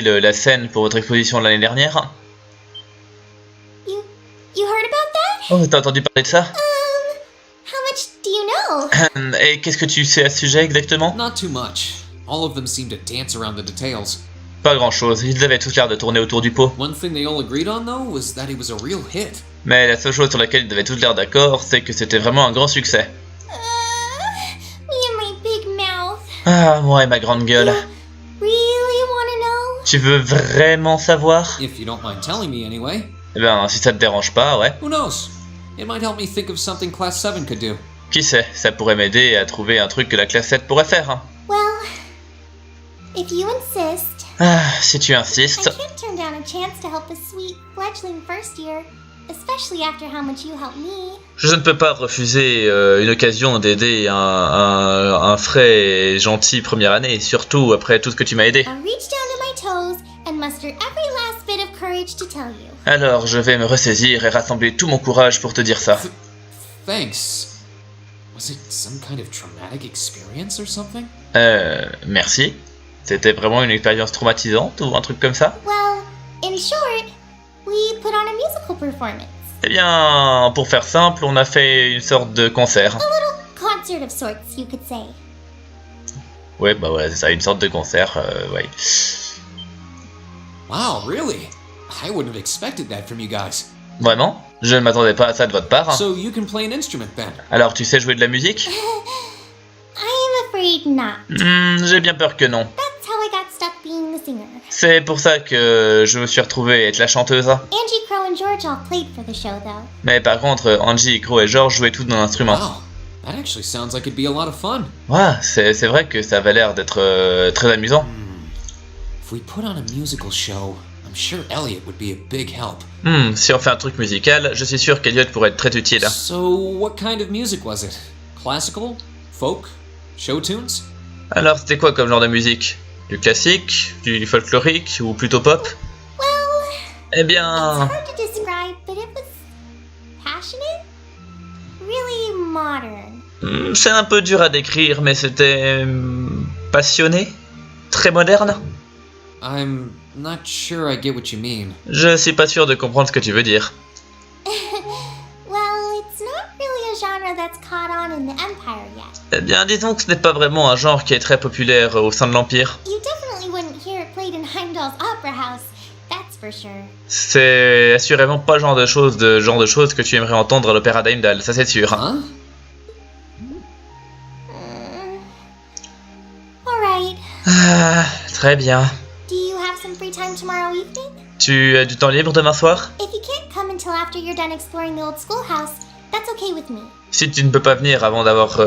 la scène pour votre exposition de l'année dernière? You heard about that? Oh, t'as entendu parler de ça? How much do you know? Et qu'est-ce que tu sais à ce sujet exactement? Not too much. All of them seem to dance around the details. Pas grand-chose, ils avaient tous l'air de tourner autour du pot. One thing they all agreed on, though, was that it was a real hit. Mais la seule chose sur laquelle ils avaient tous l'air d'accord, c'est que c'était vraiment un grand succès. Me and my big mouth. Ah, moi et ma grande gueule. Really wanna know? Tu veux vraiment savoir? If you don't mind telling me anyway. Eh ben, si ça te dérange pas, ouais. Who knows? It might help me think of something Class 7 could do. Qui sait, ça pourrait m'aider à trouver un truc que la classe 7 pourrait faire. Hein. Well, if you insist. Ah, si tu insistes. I can't turn down a chance to help a sweet fledgling first year, especially after how much you helped me. Je ne peux pas refuser une occasion d'aider un frais et gentil première année, surtout après tout ce que tu m'as aidé. I'll reach down to my toes and muster every last bit of courage to tell you. Alors, je vais me ressaisir et rassembler tout mon courage pour te dire ça. Thanks. Was it some kind of traumatic experience or something? Merci. C'était vraiment une expérience traumatisante ou un truc comme ça? Well, in short, we put on a musical performance. Eh bien, pour faire simple, on a fait une sorte de concert. A little concert of sorts, you could say. Ouais, bah ouais, c'est ça, une sorte de concert, ouais. Wow, really? I wouldn't have expected that from you guys. Vraiment? Je ne m'attendais pas à ça de votre part. So you can play an instrument then? Alors, tu sais jouer de la musique? I'm afraid not. J'ai bien peur que non. That's how I got stuck being the singer. C'est pour ça que je me suis retrouvé être la chanteuse. Angie, Crow, and George all played for the show, though. Mais par contre, Angie, Crow et George jouaient tous d'un instrument. Wow, that actually sounds like it'd be a lot of fun. Ouais, c'est vrai que ça avait l'air d'être très amusant. If we put on a musical show, I'm sure Elliot would be a big help. Si on fait un truc musical, je suis sûr qu'Elliot pourrait être très utile. So, what kind of music was it? Classical? Folk? Show tunes? Alors, c'était quoi comme genre de musique? Du classique? Du folklorique? Ou plutôt pop? Well, eh bien... it's hard to describe, but it was passionate? Really modern. C'est un peu dur à décrire, mais c'était... passionné? Très moderne? I'm not sure I get what you mean. Je suis pas sûr de comprendre ce que tu veux dire. Well, that's caught on in the Empire yet. Eh bien, disons que ce n'est pas vraiment un genre qui est très populaire au sein de l'Empire. You definitely wouldn't hear it played in Heimdall's opera house, that's for sure. C'est assurément pas le genre de choses que tu aimerais entendre à l'opéra d'Heimdall, ça c'est sûr. Hein? Alright. Ah, très bien. Do you have some free time tomorrow evening? Tu as du temps libre demain soir? If you can't come until after you're done exploring the old schoolhouse, that's okay with me. Si tu ne peux pas venir avant d'avoir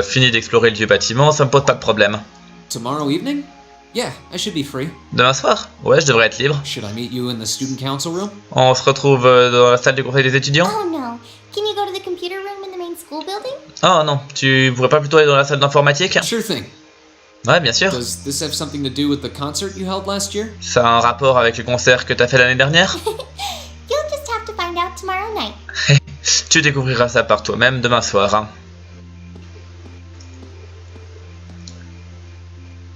fini d'explorer le vieux bâtiment, ça me pose pas de problème. Tomorrow evening? Yeah, I should be free. Demain soir? Ouais, je devrais être libre. Should I meet you in the student council room? On se retrouve dans la salle du conseil des étudiants? Oh no. Can you go to the computer room in the main school building? Oh non, tu pourrais pas plutôt aller dans la salle d'informatique? Sure thing. Ouais, bien sûr. Does this have something to do with the concert you held last year? Ça a un rapport avec le concert que t'as fait l'année dernière? You'll just have to find out tomorrow night. Tu découvriras ça par toi-même demain soir. Hein.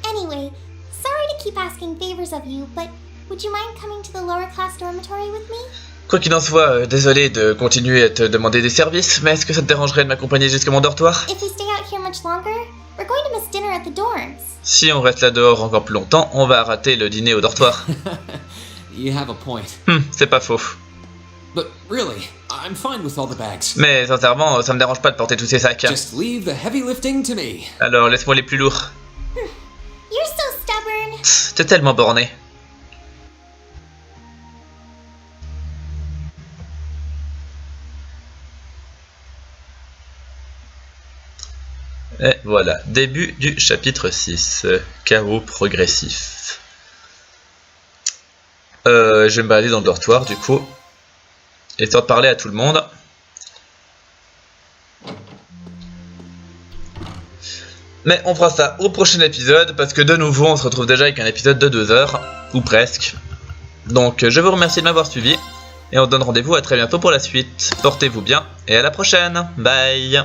Anyway, sorry to keep asking favors of you, but would you mind coming to the lower class dormitory with me? Quoi qu'il en soit, désolé de continuer à te demander des services, mais est-ce que ça te dérangerait de m'accompagner jusqu'à mon dortoir? If we stay out here much longer, we're going to miss dinner at the dorms. Si on reste là dehors encore plus longtemps, on va rater le dîner au dortoir. You have a point. C'est pas faux. But really, I'm fine with all the bags. Mais sincèrement, ça me dérange pas de porter tous ces sacs. Just leave the heavy lifting to me. Alors laisse-moi les plus lourds. You're so stubborn. T'es tellement borné. Et voilà, début du chapitre 6, chaos progressif. Je vais me balader dans le dortoir du coup, histoire de parler à tout le monde. Mais on fera ça au prochain épisode, parce que de nouveau on se retrouve déjà avec un épisode de 2 heures, ou presque. Donc je vous remercie de m'avoir suivi, et on se donne rendez-vous à très bientôt pour la suite. Portez-vous bien, et à la prochaine, bye.